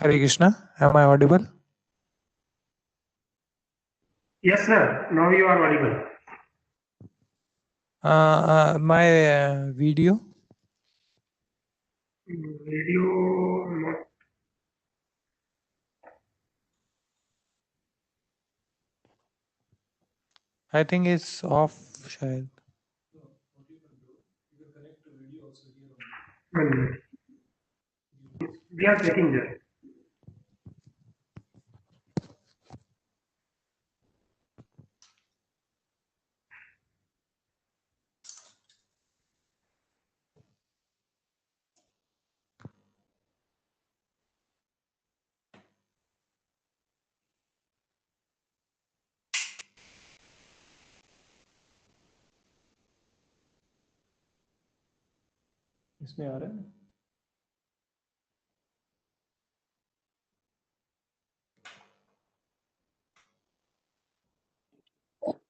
Hare Krishna. Am I audible? Yes, sir. Now you are audible. My video. Video not. I think it's off. Shayad. One minute. We are checking that. इसमें आ रहा है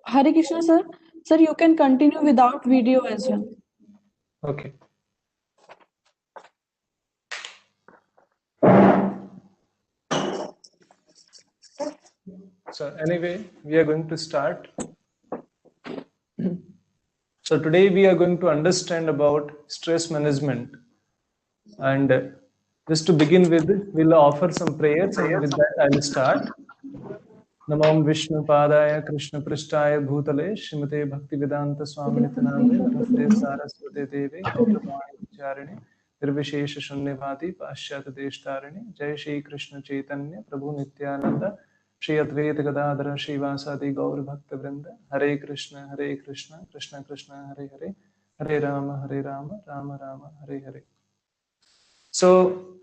Hare Krishna, sir. Sir, you can continue without video as well. Okay. So anyway, we are going to start. So today we are going to understand about stress management. And just to begin with, we'll offer some prayers, and with that I will start. Namam Vishnu Padaya Krishna Prishtaya Bhutale Shrimate Bhaktivedanta Swamini Tanave Namaste Saraswate Deve Gauravani Vicharini Nirvishesha Shunyavati Paschat Deshtarani Jai Shri Krishna Chaitanya Prabhu Nityananda Shri Advaita Gadadhara Srivasadi Gaur Bhakta Vrinda Hare Krishna Krishna Krishna Hare Hare Hare Rama Rama Rama Hare Hare. So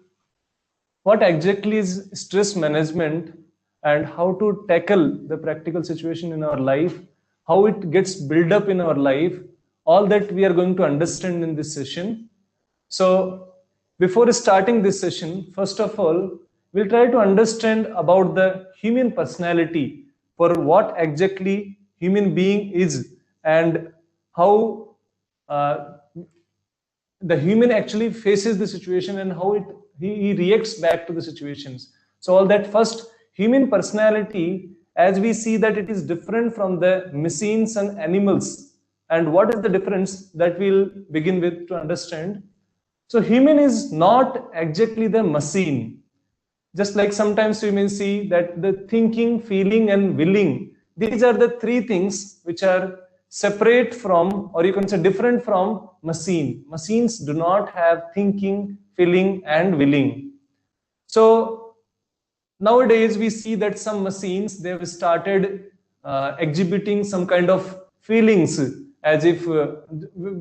what exactly is stress management and how to tackle the practical situation in our life, how it gets built up in our life, all that we are going to understand in this session. So before starting this session, first of all, we'll try to understand about the human personality, for what exactly human being is and how the human actually faces the situation and how he reacts back to the situations. So all that first, human personality, as we see that it is different from the machines and animals. And what is the difference that we'll begin with to understand. So human is not exactly the machine. Just like sometimes we may see that the thinking, feeling and willing, these are the three things which are separate from, or you can say different from machine. Machines do not have thinking, feeling and willing. So nowadays we see that some machines, they have started exhibiting some kind of feelings, as if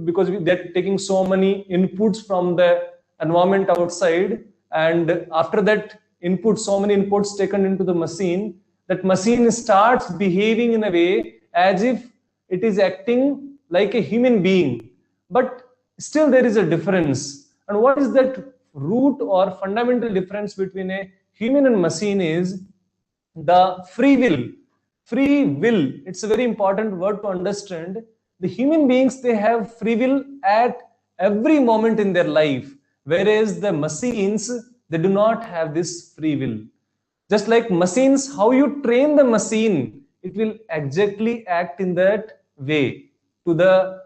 because they're taking so many inputs from the environment outside, and after that input, so many inputs taken into the machine, that machine starts behaving in a way as if it is acting like a human being. But still there is a difference. And what is that root or fundamental difference between a human and machine is the free will. Free will, it's a very important word to understand. The human beings, they have free will at every moment in their life, whereas the machines, they do not have this free will. Just like machines, how you train the machine, it will exactly act in that way. To the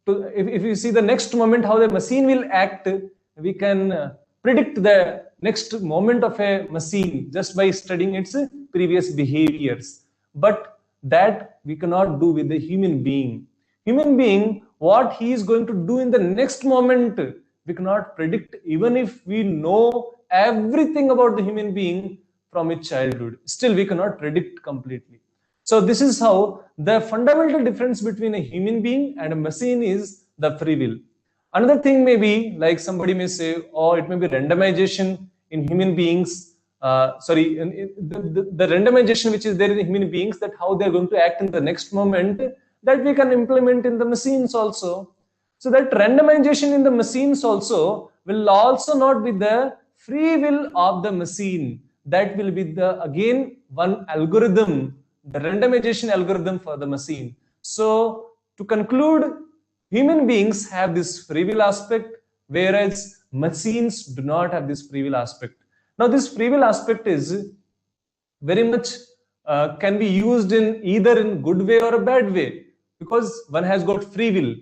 if you see the next moment how the machine will act, we can predict the next moment of a machine just by studying its previous behaviors. But that we cannot do with the human being. Human being, what he is going to do in the next moment, we cannot predict, even if we know everything about the human being from its childhood. Still, we cannot predict completely. So this is how the fundamental difference between a human being and a machine is the free will. Another thing may be, like somebody may say, oh, it may be randomization in human beings. The randomization which is there in human beings, that how they're going to act in the next moment, that we can implement in the machines also. So that randomization in the machines also will also not be the free will of the machine. That will be the, again, one algorithm, the randomization algorithm for the machine. So to conclude, human beings have this free will aspect, whereas machines do not have this free will aspect. Now this free will aspect is very much can be used in either in good way or a bad way, because one has got free will.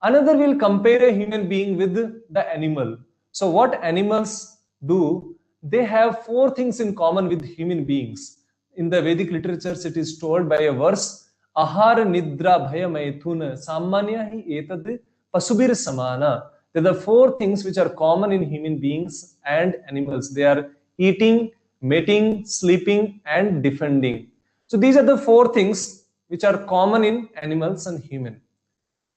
Another will compare a human being with the animal. So what animals do, they have four things in common with human beings. In the Vedic literatures, it is told by a verse, Ahara Nidra Bhaya Maithuna Samanya hi etad Pasubir Samana. There are the four things which are common in human beings and animals. They are eating, mating, sleeping, and defending. So these are the four things which are common in animals and human.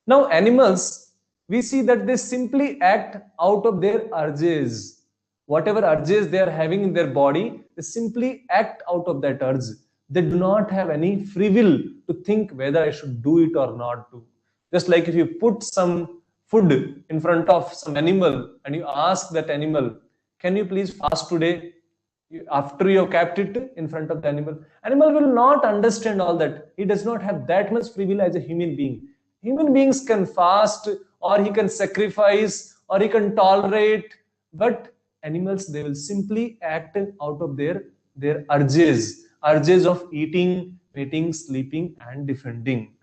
Now animals, we see that they simply act out of their urges. Whatever urges they are having in their body, they simply act out of that urge. They do not have any free will to think whether I should do it or not do. Just like if you put some food in front of some animal and you ask that animal, can you please fast today? After you have kept it in front of the animal will not understand all that. He does not have that much free will as a human being. Human beings can fast, or he can sacrifice, or he can tolerate, but animals, they will simply act out of their urges of eating, mating, sleeping, and defending.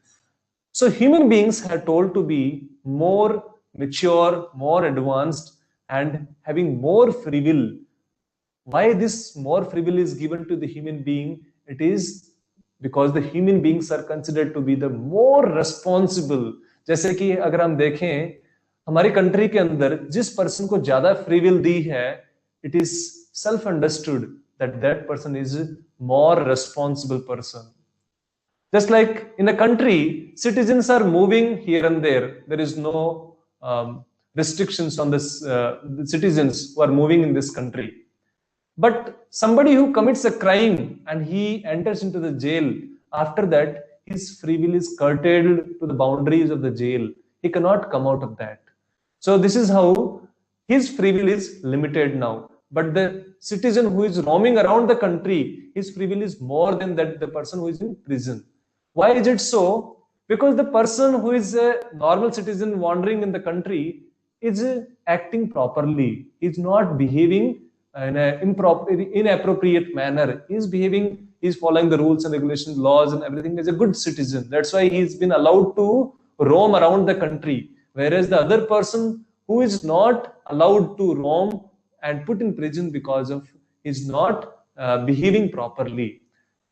So human beings are told to be more mature, more advanced, and having more free will. Why this more free will is given to the human being? It is because the human beings are considered to be the more responsible. जैसे कि अगर हम देखें हमारी country के अंदर जिस person को ज्यादा फ्री विल दी है, it is self understood that that person is more responsible person. Just like in a country, citizens are moving here and there. There is no restrictions on this the citizens who are moving in this country. But somebody who commits a crime and he enters into the jail, after that, his free will is curtailed to the boundaries of the jail. He cannot come out of that. So this is how his free will is limited now. But the citizen who is roaming around the country, his free will is more than that the person who is in prison. Why is it so? Because the person who is a normal citizen wandering in the country is acting properly. He's not behaving in an inappropriate manner. He's behaving, he's following the rules and regulations, laws and everything as a good citizen. That's why he's been allowed to roam around the country. Whereas the other person who is not allowed to roam and put in prison because of is not behaving properly.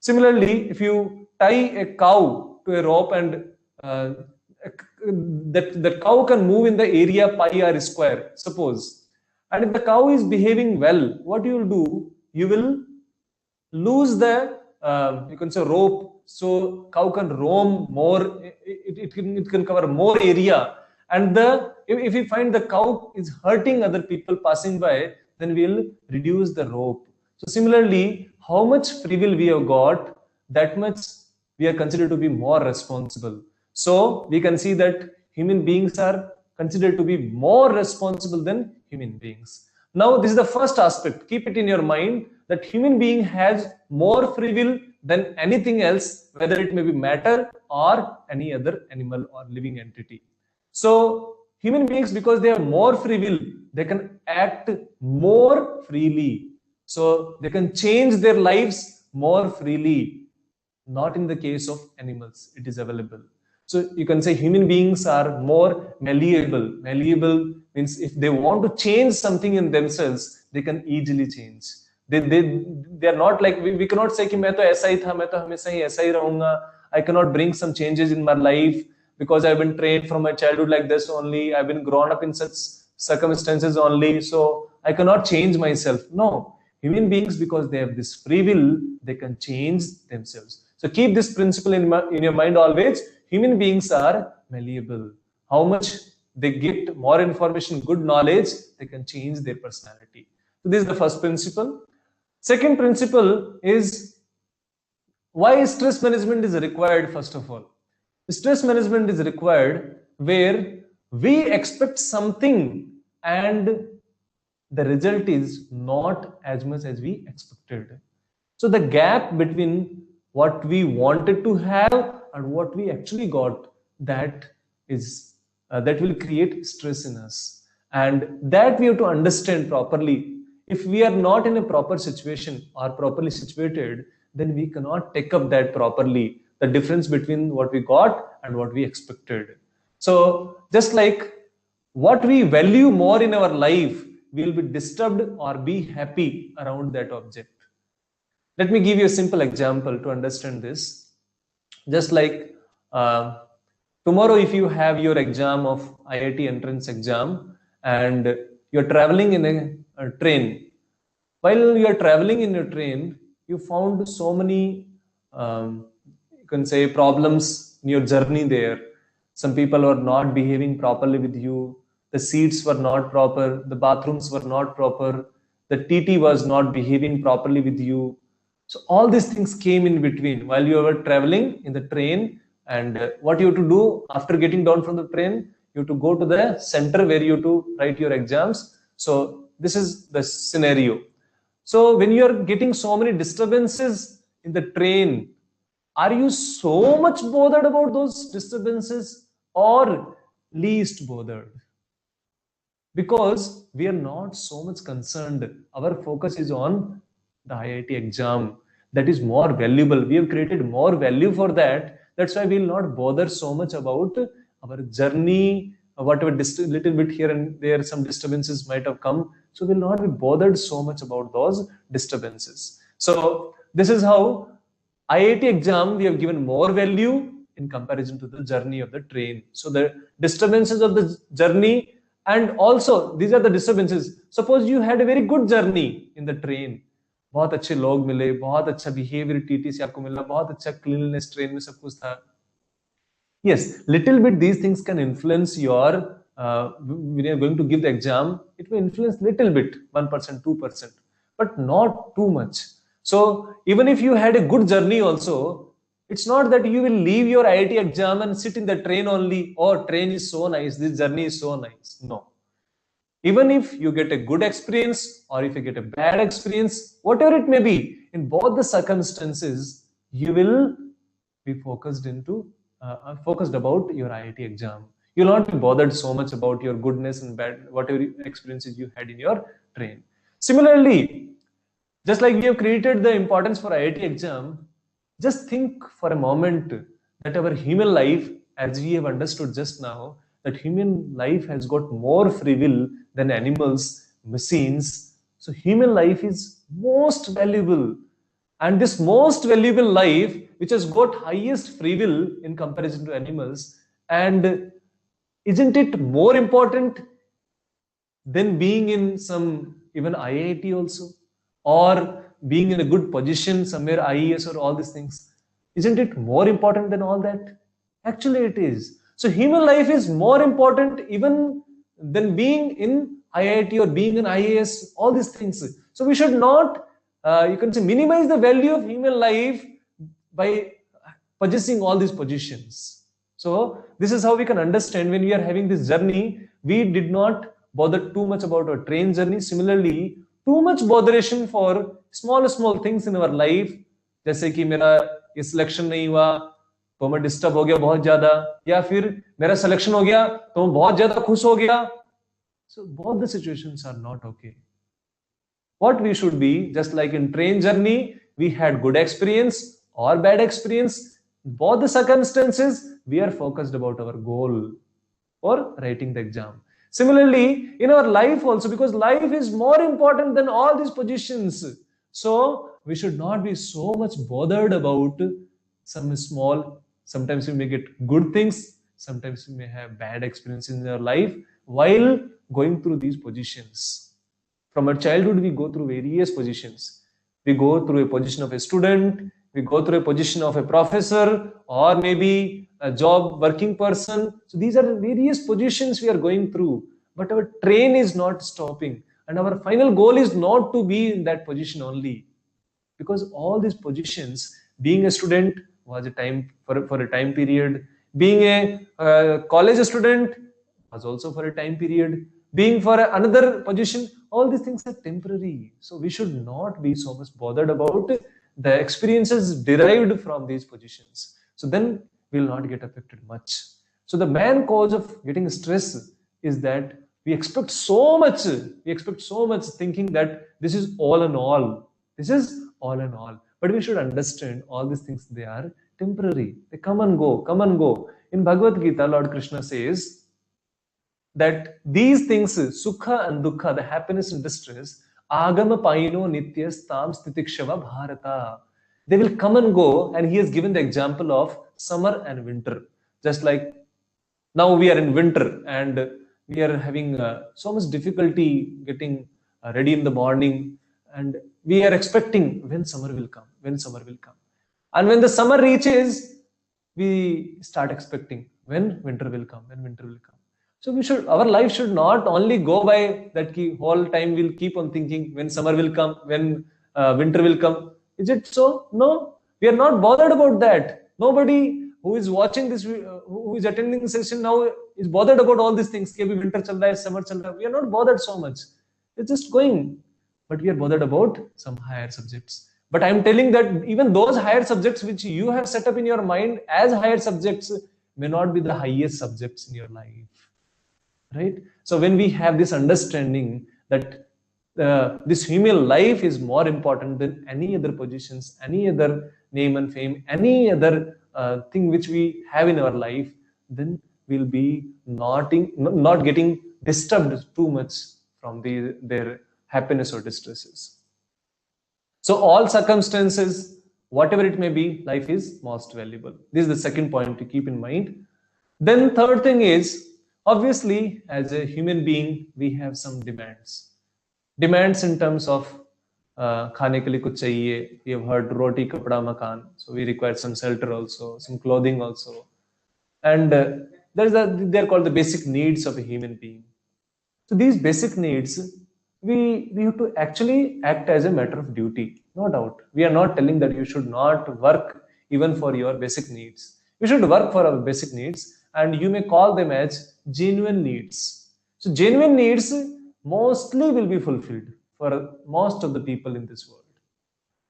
Similarly, if you tie a cow to a rope and that cow can move in the area pi r square, suppose. And if the cow is behaving well, what you will do? You will lose the you can say rope, so cow can roam more. It can cover more area. And if you find the cow is hurting other people passing by, then we will reduce the rope. So similarly, how much free will we have got, that much we are considered to be more responsible. So we can see that human beings are considered to be more responsible than human beings. Now this is the first aspect. Keep it in your mind that human being has more free will than anything else, whether it may be matter or any other animal or living entity. So human beings, because they have more free will, they can act more freely. So they can change their lives more freely. Not in the case of animals, it is available. So you can say human beings are more malleable. Malleable means if they want to change something in themselves, they can easily change. They are not like, we cannot say कि मैं तो ऐसा ही था, मैं तो हमेशा ही ऐसा ही रहूंगा. I cannot bring some changes in my life because I've been trained from my childhood like this only. I've been grown up in such circumstances only, so I cannot change myself. No, human beings, because they have this free will, they can change themselves. So keep this principle in your mind always. Human beings are malleable. How much they get more information, good knowledge, they can change their personality. So this is the first principle. Second principle is why stress management is required. First of all, stress management is required where we expect something and the result is not as much as we expected. So the gap between what we wanted to have and what we actually got, that is that will create stress in us, and that we have to understand properly. if we are not in a proper situation or properly situated, then we cannot take up that properly, the difference between what we got and what we expected. So just like what we value more in our life, we will be disturbed or be happy around that object. Let me give you a simple example to understand this. Just like tomorrow, if you have your exam of IIT entrance exam and you're traveling in a train, while you're traveling in a train, you found so many, you can say, problems in your journey there. Some people were not behaving properly with you. The seats were not proper. The bathrooms were not proper. The TT was not behaving properly with you. So all these things came in between while you were traveling in the train. And what you have to do after getting down from the train, you have to go to the center where you have to write your exams. So this is the scenario. So when you are getting so many disturbances in the train, are you so much bothered about those disturbances or least bothered? Because we are not so much concerned. Our focus is on the IIT exam. That is more valuable. We have created more value for that. That's why we will not bother so much about our journey, whatever little bit here and there, some disturbances might have come. So we will not be bothered so much about those disturbances. So this is how IIT exam, we have given more value in comparison to the journey of the train. So the disturbances of the journey, and also these are the disturbances. Suppose you had a very good journey in the train, बहुत अच्छे लोग मिले, बहुत अच्छा behaviour TT से आपको मिला, बहुत अच्छा क्लीननेस ट्रेन में सब कुछ था. Yes, little bit these things can influence your, when you're going to give the exam, it may influence little bit, 1%, 2%, but not too much. So even if you had a good journey also, it's not that you will leave your IIT exam and sit in the train only. Oh, train is so nice, this journey is so nice. No. Even if you get a good experience or if you get a bad experience, whatever it may be, in both the circumstances, you will be focused about your IIT exam. You will not be bothered so much about your goodness and bad, whatever experiences you had in your train. Similarly, just like we have created the importance for IIT exam, just think for a moment that our human life, as we have understood just now, that human life has got more free will than animals, machines. So human life is most valuable. And this most valuable life, which has got highest free will in comparison to animals, and isn't it more important than being in some even IIT also, or being in a good position somewhere, IES or all these things? Isn't it more important than all that? Actually, it is. So human life is more important even than being in IIT or being in IAS, all these things. So we should not, you can say, minimize the value of human life by possessing all these positions. So this is how we can understand when we are having this journey, we did not bother too much about our train journey. Similarly, too much botheration for small things in our life, जैसे कि मेरा ये selection नहीं हुआ तो मैं disturb हो गया बहुत ज्यादा, या फिर मेरा सिलेक्शन हो गया तो मैं बहुत ज्यादा खुश हो गया. So both the situations are not okay. What we should be, just like in train journey, we had good experience or bad experience. Both the circumstances, we are focused about our goal or writing the exam. Similarly, in our life also, because life is more important than all these positions. So we should not be so much bothered about some small, sometimes we may get good things, sometimes we may have bad experiences in our life while going through these positions. From our childhood, we go through various positions. We go through a position of a student, we go through a position of a professor, or maybe a job working person. So these are various positions we are going through, but our train is not stopping. And our final goal is not to be in that position only, because all these positions, being a student was a time for a time period, being a college student was also for a time period, being for another position, all these things are temporary. So we should not be so much bothered about the experiences derived from these positions. So then we will not get affected much. So the main cause of getting stress is that We expect so much. We expect so much, thinking that this is all in all. This is all in all. But we should understand all these things, they are temporary. They come and go, come and go. In Bhagavad Gita, Lord Krishna says that these things, sukha and dukkha, the happiness and distress, agama paino nityas tam stitikshava bharata. They will come and go, and he has given the example of summer and winter. Just like now we are in winter and we are having so much difficulty getting ready in the morning, and we are expecting when summer will come, when summer will come. And when the summer reaches, we start expecting when winter will come, when winter will come. So our life should not only go by that whole time we'll keep on thinking when summer will come, when winter will come. Is it so? No, we are not bothered about that. Nobody who is watching this, who is attending the session now is bothered about all these things. Ke winter chal raha hai, summer chal raha hai. We are not bothered so much. It's just going. But we are bothered about some higher subjects. But I'm telling that even those higher subjects which you have set up in your mind as higher subjects may not be the highest subjects in your life. Right? So when we have this understanding that this human life is more important than any other positions, any other name and fame, any other thing which we have in our life, then we'll be not getting disturbed too much from their happiness or distresses. So all circumstances, whatever it may be, life is most valuable. This is the second point to keep in mind. Then third thing is, obviously, as a human being, we have some demands. Demands in terms of khane ke liye kuch chahiye. We have heard roti, kapda, makan. So we require some shelter also, some clothing also. And they're called the basic needs of a human being. So these basic needs, we have to actually act as a matter of duty, no doubt. We are not telling that you should not work even for your basic needs. We should work for our basic needs, and you may call them as genuine needs. So genuine needs mostly will be fulfilled for most of the people in this world.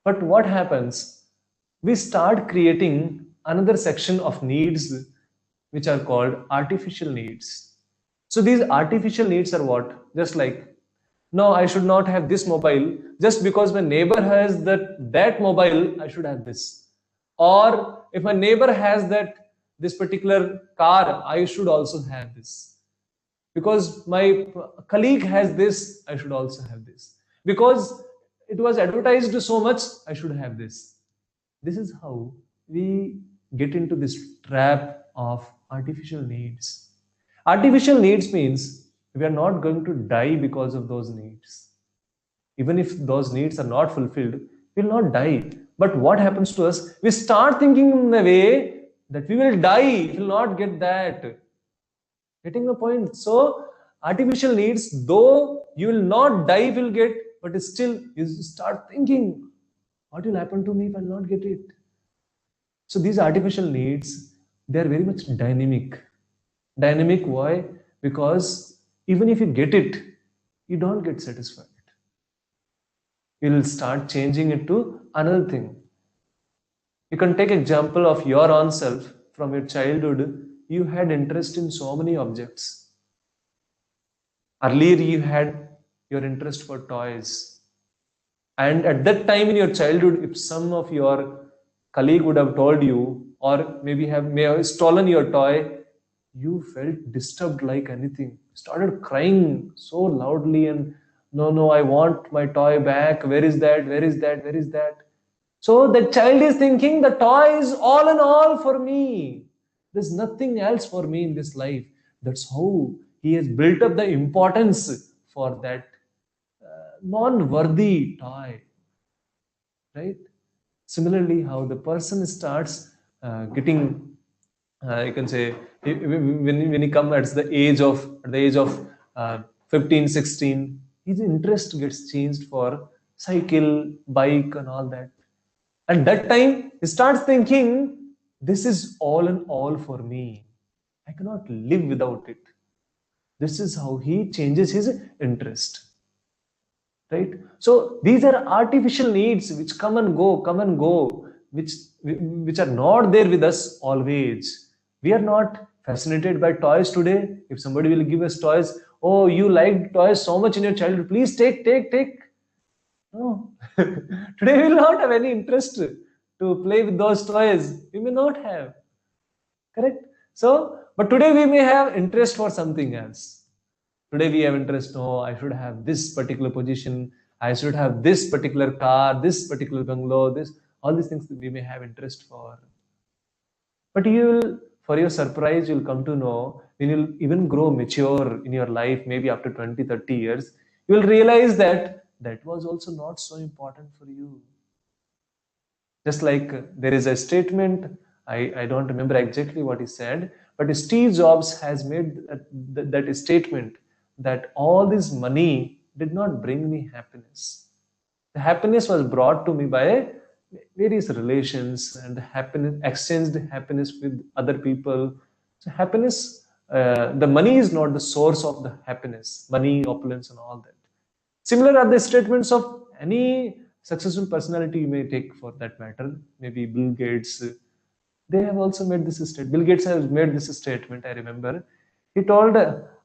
But what happens? We start creating another section of needs which are called artificial needs. So these artificial needs are what? Just like, no, I should not have this mobile. Just because my neighbor has that mobile, I should have this. Or if my neighbor has this particular car, I should also have this. Because my colleague has this, I should also have this. Because it was advertised so much, I should have this. This is how we get into this trap of artificial needs. Artificial needs means we are not going to die because of those needs. Even if those needs are not fulfilled, we will not die. But what happens to us? We start thinking in a way that we will die, we will not get that. Getting the point? So, artificial needs, though you will not die, will get, but still you start thinking, what will happen to me if I will not get it? So, these artificial needs, they are very much dynamic. Dynamic, why? Because even if you get it, you don't get satisfied. You will start changing it to another thing. You can take example of your own self. From your childhood, you had interest in so many objects. Earlier, you had your interest for toys. And at that time in your childhood, if some of your colleague would have told you, or may have stolen your toy, you felt disturbed like anything. Started crying so loudly and no, I want my toy back. Where is that? Where is that? Where is that? So the child is thinking the toy is all in all for me. There's nothing else for me in this life. That's how he has built up the importance for that non-worthy toy. Right? Similarly, how the person starts getting, you can say, when he comes at the age of 15, 16, his interest gets changed for cycle, bike and all that. And that time he starts thinking, this is all in all for me. I cannot live without it. This is how he changes his interest. Right? So these are artificial needs which come and go, which are not there with us always. We are not fascinated by toys today. If somebody will give us toys, Oh, you liked toys so much in your childhood. Please take. No. Today we will not have any interest to play with those toys. We may not have. Correct? So, but today we may have interest for something else. Today we have interest, no, I should have this particular position, I should have this particular car, this particular bungalow, this, all these things that we may have interest for. But you will, for your surprise, you'll come to know when you'll even grow mature in your life, maybe after 20, 30 years, you will realize that that was also not so important for you. Just like there is a statement, I don't remember exactly what he said, but Steve Jobs has made that statement that all this money did not bring me happiness. The happiness was brought to me by various relations and happiness, exchanged happiness with other people. So happiness, the money is not the source of the happiness, money, opulence, and all that. Similar are the statements of any successful personality you may take for that matter. Maybe Bill Gates. They have also made this statement. Bill Gates has made this statement, I remember. He told,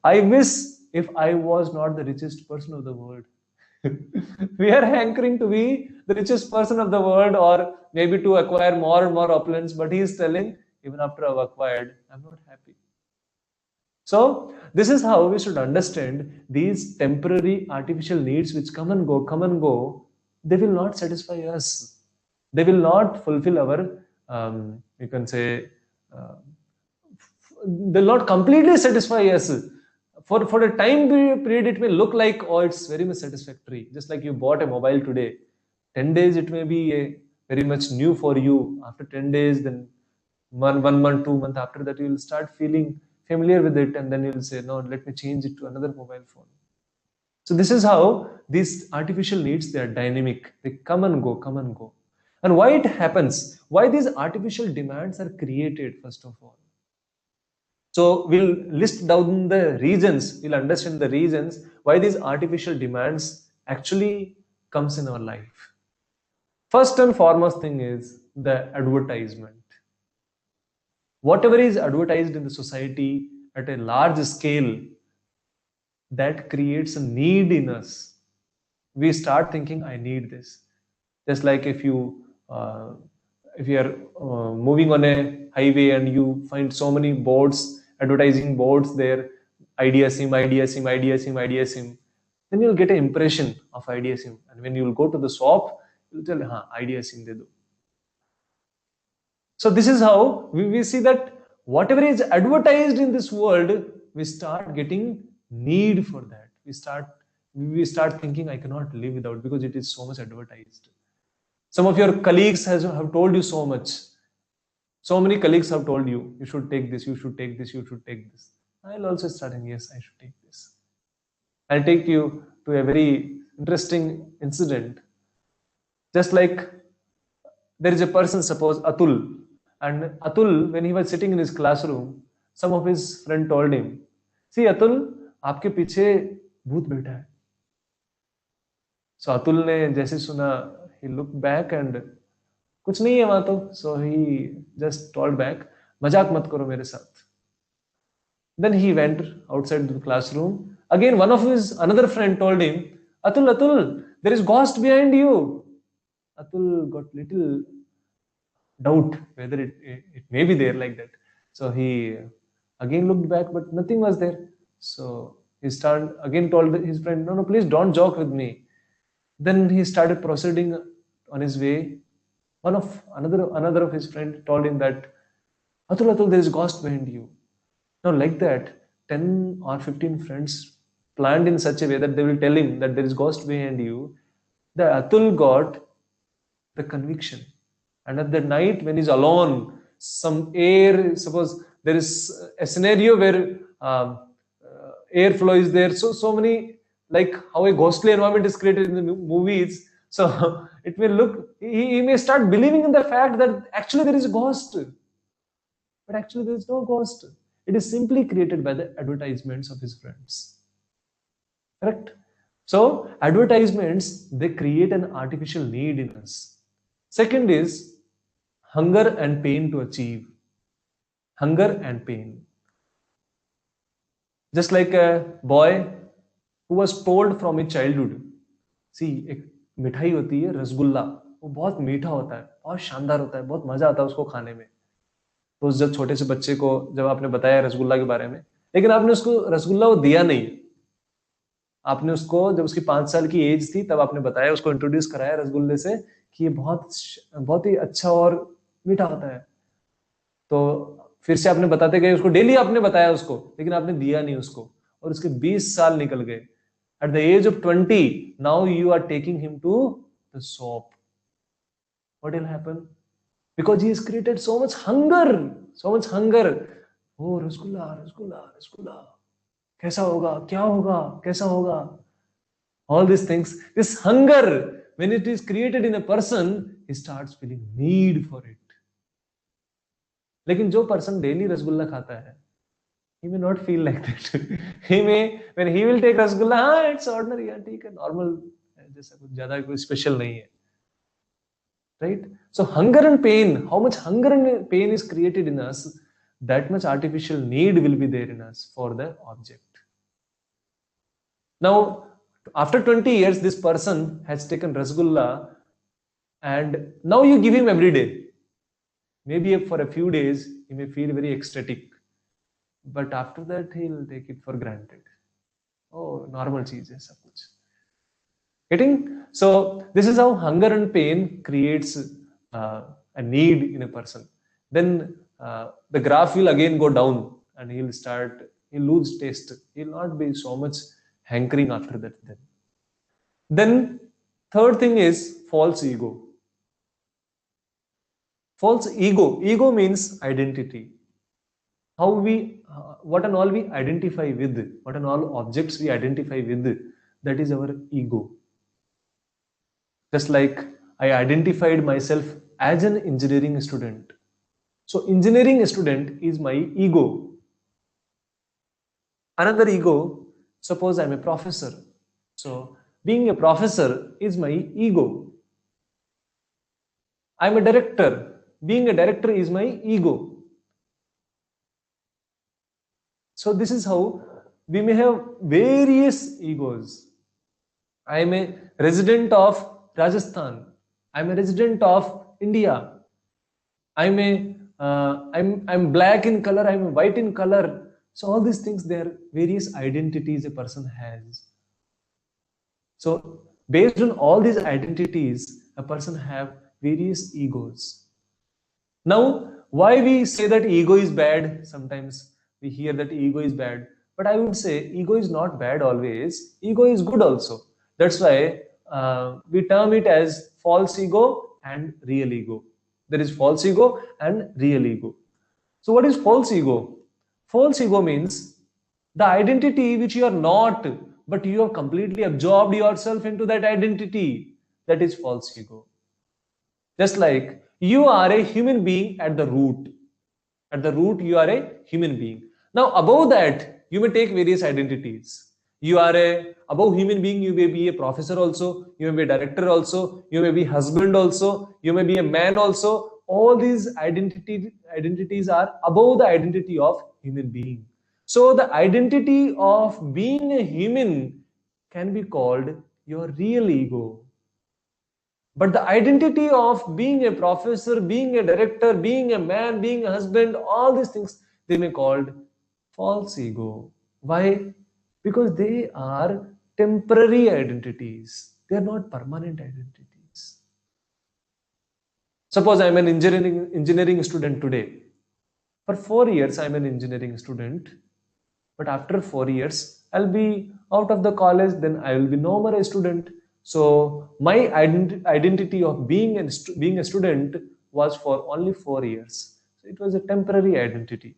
I wish if I was not the richest person of the world. We are hankering to be the richest person of the world or maybe to acquire more and more opulence, but he is telling, even after I've acquired, I'm not happy. So this is how we should understand these temporary artificial needs which come and go, they will not satisfy us. They will not fulfill our, you can say, they'll not completely satisfy us. For a time period, it may look like, oh, it's very much satisfactory. Just like you bought a mobile today. 10 days, it may be very much new for you. After 10 days, then 1 month, 2 months after that, you will start feeling familiar with it, and then you'll say, no, let me change it to another mobile phone. So this is how these artificial needs, they are dynamic. They come and go. And why it happens? Why these artificial demands are created, first of all? So we'll list down the reasons, we'll understand the reasons why these artificial demands actually comes in our life. First and foremost thing is the advertisement. Whatever is advertised in the society at a large scale, that creates a need in us. We start thinking, I need this. Just like if you are moving on a highway and you find so many boards, advertising boards there, Idea SIM, then you'll get an impression of Idea SIM. And when you'll go to the shop, you'll tell, Idea SIM de do. So this is how we see that whatever is advertised in this world, we start getting need for that. We start thinking, I cannot live without, because it is so much advertised. Some of your colleagues have told you so much. So many colleagues have told you, you should take this, you should take this, you should take this. I'll also start saying, yes, I should take this. I'll take you to a very interesting incident. Just like there is a person, suppose Atul, and Atul, when he was sitting in his classroom, some of his friends told him, see Atul, आपके पीछे भूत बैठा है. So Atul ने जैसे सुना, he looked back and कुछ नहीं है वहां तो. So he just told back, मजाक मत करो मेरे साथ. Then he went outside the classroom. Again, one of his another friend told him, Atul, there is ghost behind you. Atul got little doubt whether it may be there like that. So he again looked back, but nothing was there. So he started again told his friend, no, please don't joke with me. Then he started proceeding on his way. Another of his friend told him that, Atul, there is ghost behind you. Now like that, 10 or 15 friends planned in such a way that they will tell him that there is ghost behind you. The Atul got the conviction. And at the night when he's alone, some air, suppose there is a scenario where airflow is there. So many, like how a ghostly environment is created in the movies. So it may look, he may start believing in the fact that actually there is a ghost. But actually there is no ghost. It is simply created by the advertisements of his friends. Correct? So advertisements, they create an artificial need in us. Second is hunger and pain to achieve. Hunger and pain. Just like a boy who was told from his childhood, see, एक मिठाई होती है रसगुल्ला, वो बहुत मीठा होता है, बहुत शानदार होता है, बहुत मजा आता है उसको खाने में। तो जब छोटे से बच्चे को जब आपने बताया रसगुल्ला के बारे में, लेकिन आपने उसको रसगुल्ला वो दिया नहीं, आपने उसको जब उसकी 5 साल की एज थी तब आपने बताया, उसको इंट्रोड्यूस कराया रसगुल्ले से कि ये बहुत ही अच्छा और मीठा होता है। तो फिर से आपने बताते गए उसको, डेली आपने बताया उसको, लेकिन आपने दिया नहीं उसको, और उसके 20 साल निकल गए। At the age of 20, now you are taking him to the shop. What will happen? Because he has created so much hunger, so much hunger. Oh, rasgulla rasgulla rasgulla, कैसा होगा, क्या होगा, कैसा होगा? All these things, this hunger, when it is created in a person, he starts feeling need for it. लेकिन जो person daily rasgulla खाता है, he may not feel like that. He may, when he will take rasgulla, हाँ, it's ordinary, yeah, ठीक है, normal, जैसा कुछ ज्यादा कोई special नहीं है, right? So hunger and pain, how much hunger and pain is created in us, that much artificial need will be there in us for the object. Now, after 20 years, this person has taken rasgulla, and now you give him every day. Maybe for a few days, he may feel very ecstatic. But after that, he'll take it for granted. Oh, normal cheese hai sab kuch. Getting? So this is how hunger and pain creates a need in a person. Then the graph will again go down, and he'll lose taste. He'll not be so much hankering after that. Then third thing is false ego. False ego. Ego means identity. How we, what and all we identify with, what and all objects we identify with, that is our ego. Just like I identified myself as an engineering student. So engineering student is my ego. Another ego, suppose I'm a professor. So being a professor is my ego. I'm a director. Being a director is my ego. So this is how we may have various egos. I am a resident of Rajasthan. I'm a resident of India. I'm black in color. I'm white in color. So all these things, they are various identities a person has. So based on all these identities, a person have various egos. Now, why we say that ego is bad? Sometimes we hear that ego is bad, but I would say ego is not bad always. Ego is good also. That's why we term it as false ego and real ego. There is false ego and real ego. So what is false ego? False ego means the identity which you are not, but you have completely absorbed yourself into that identity. That is false ego. Just like you are a human being at the root. At the root, you are a human being. Now, above that, you may take various identities. You are a above human being. You may be a professor also. You may be a director also. You may be husband also. You may be a man also. All these identities are above the identity of human being. So the identity of being a human can be called your real ego. But the identity of being a professor, being a director, being a man, being a husband, all these things, they may be called false ego. Why? Because they are temporary identities. They are not permanent identities. Suppose I am an engineering student today. For 4 years, I am an engineering student. But after 4 years, I'll be out of the college, then I will be no more a student. So my identity of being a student was for only 4 years. So it was a temporary identity.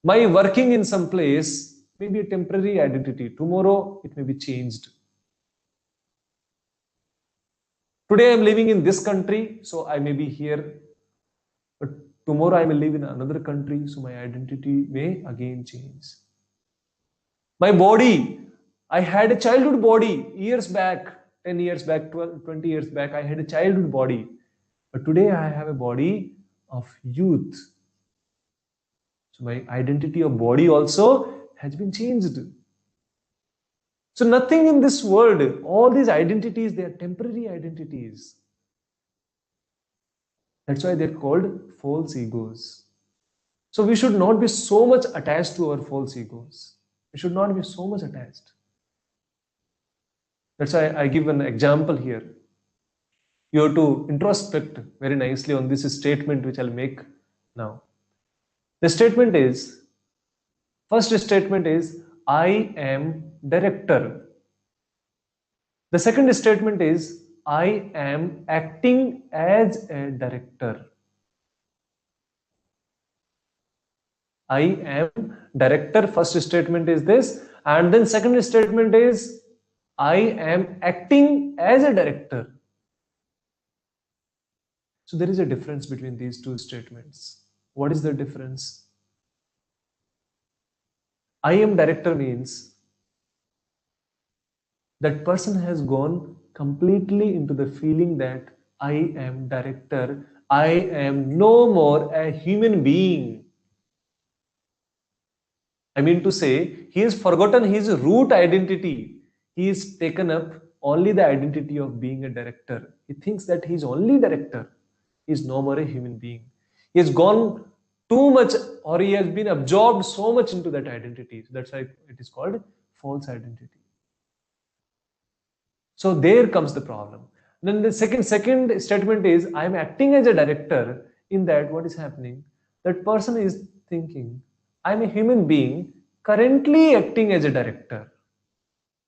My working in some place may be a temporary identity. Tomorrow it may be changed. Today I am living in this country, so I may be here. But tomorrow I may live in another country, so my identity may again change. My body, I had a childhood body years back, 10 years back, 12, 20 years back, I had a childhood body. But today I have a body of youth. So So my identity of body also has been changed. So nothing in this world, all these identities, they are temporary identities. That's why they're called false egos. So we should not be so much attached to our false egos. We should not be so much attached. That's why I give an example here. You have to introspect very nicely on this statement which I'll make now. The statement is, first statement is, I am director. The second statement is, I am acting as a director. I am director, first statement is this, and then second statement is, I am acting as a director. So there is a difference between these two statements. What is the difference? I am director means that person has gone completely into the feeling that I am director. I am no more a human being. I mean to say, he has forgotten his root identity. He has taken up only the identity of being a director. He thinks that he is only director. He is no more a human being. He has gone too much, or he has been absorbed so much into that identity. That's why it is called false identity. So there comes the problem. Then the second statement is, I am acting as a director. In that, what is happening? That person is thinking, I am a human being currently acting as a director.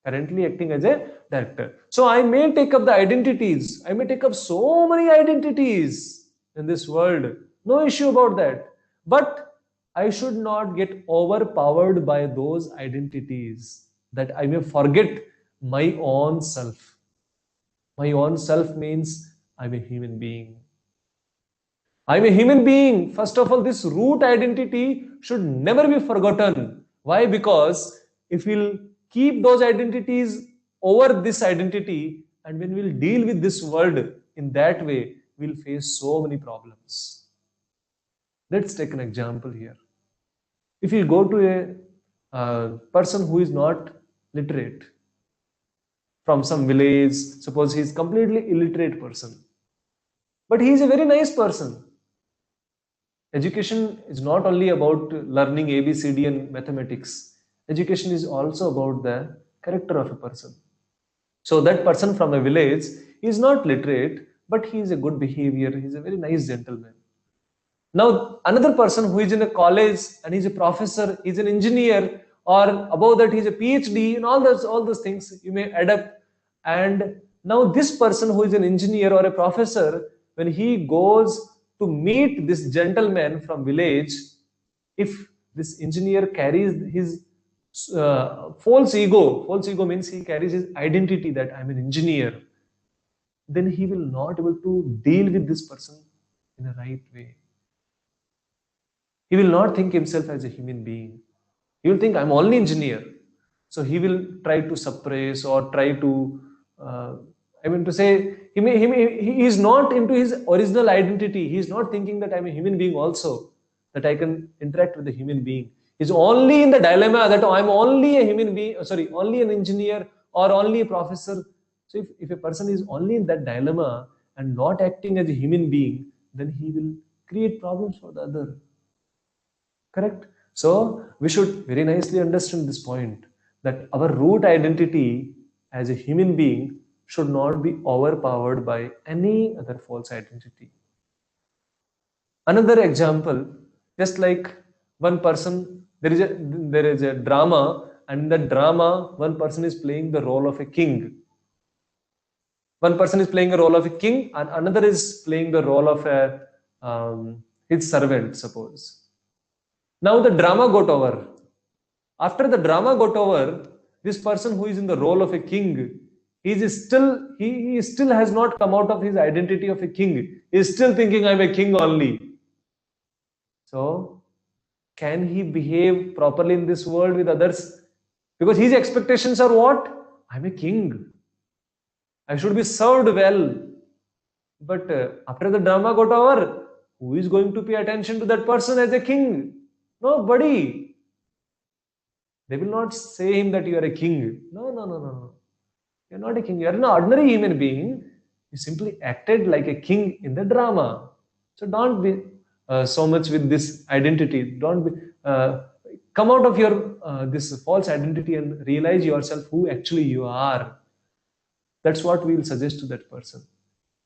Currently acting as a director. So I may take up the identities. I may take up so many identities in this world. No issue about that. But I should not get overpowered by those identities, that I may forget my own self. My own self means I'm a human being. I'm a human being. First of all, this root identity should never be forgotten. Why? Because if we'll keep those identities over this identity, and when we'll deal with this world in that way, we'll face so many problems. Let's take an example here. If you go to a person who is not literate, from some village, suppose he is completely illiterate person, but he is a very nice person. Education is not only about learning ABCD and mathematics. Education is also about the character of a person. So that person from a village is not literate, but he is a good behavior. He is a very nice gentleman. Now another person who is in a college and he's a professor, he's an engineer, or above that he's a PhD, and all those things you may add up. And now this person who is an engineer or a professor, when he goes to meet this gentleman from village, if this engineer carries his false ego means he carries his identity that I'm an engineer, then he will not able to deal with this person in a right way. He will not think himself as a human being. He will think I'm only engineer. So he will try to suppress or try to, he is not into his original identity. He is not thinking that I'm a human being also, that I can interact with a human being. He's only in the dilemma that I'm only a human being, only an engineer or only a professor. So if a person is only in that dilemma and not acting as a human being, then he will create problems for the other. Correct? So we should very nicely understand this point, that our root identity as a human being should not be overpowered by any other false identity. Another example, just like one person, there is a drama, and in that drama, one person is playing the role of a king. One person is playing a role of a king, and another is playing the role of his servant, suppose. Now the drama got over. After the drama got over, this person who is in the role of a king, he still has not come out of his identity of a king. He is still thinking I'm a king only. So can he behave properly in this world with others? Because his expectations are what? I'm a king. I should be served well. But after the drama got over, who is going to pay attention to that person as a king? Nobody. They will not say him that you are a king. No. You're not a king. You're an ordinary human being. You simply acted like a king in the drama. So don't be so much with this identity. Don't be come out of your this false identity and realize yourself who actually you are. That's what we will suggest to that person.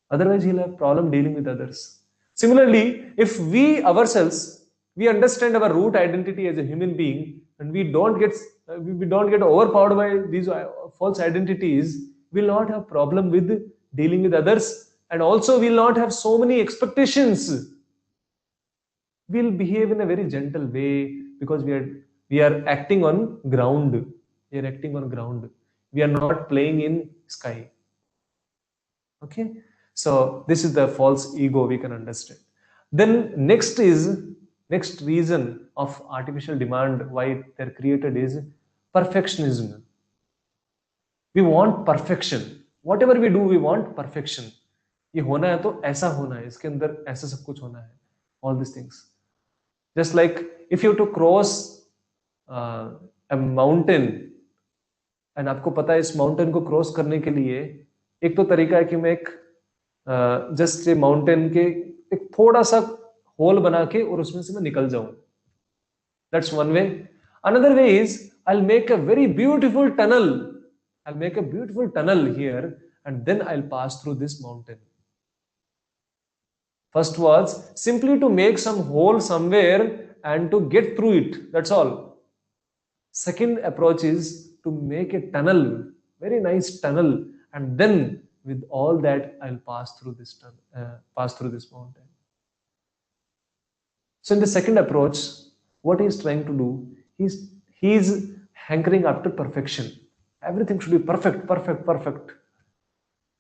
Otherwise, he'll have problem dealing with others. Similarly, if we ourselves we understand our root identity as a human being, and we don't get overpowered by these false identities, we'll not have problem with dealing with others, and also we'll not have so many expectations. We'll behave in a very gentle way because we are acting on ground. We are acting on ground. We are not playing in sky. Okay, so this is the false ego we can understand. Then next reason of artificial demand why they're created is perfectionism. We want perfection. Whatever we do, we want perfection. ये होना है तो ऐसा होना है, इसके अंदर ऐसा सब कुछ होना है. All these things. Just like if you have to cross a mountain, and आपको पता है इस mountain को cross करने के लिए एक तो तरीका है कि मैं एक जस्ट माउंटेन के एक थोड़ा सा होल बना के और उसमें से मैं निकल जाऊं. That's one way. Another way is I'll make a very beautiful tunnel. I'll make a beautiful tunnel here, and then I'll pass through this mountain. First was simply to make some hole somewhere and to get through it. That's all. Second approach is to make a tunnel, very nice tunnel, and then with all that I'll pass through this mountain. So in the second approach, what he's trying to do, he's hankering after perfection. Everything should be perfect.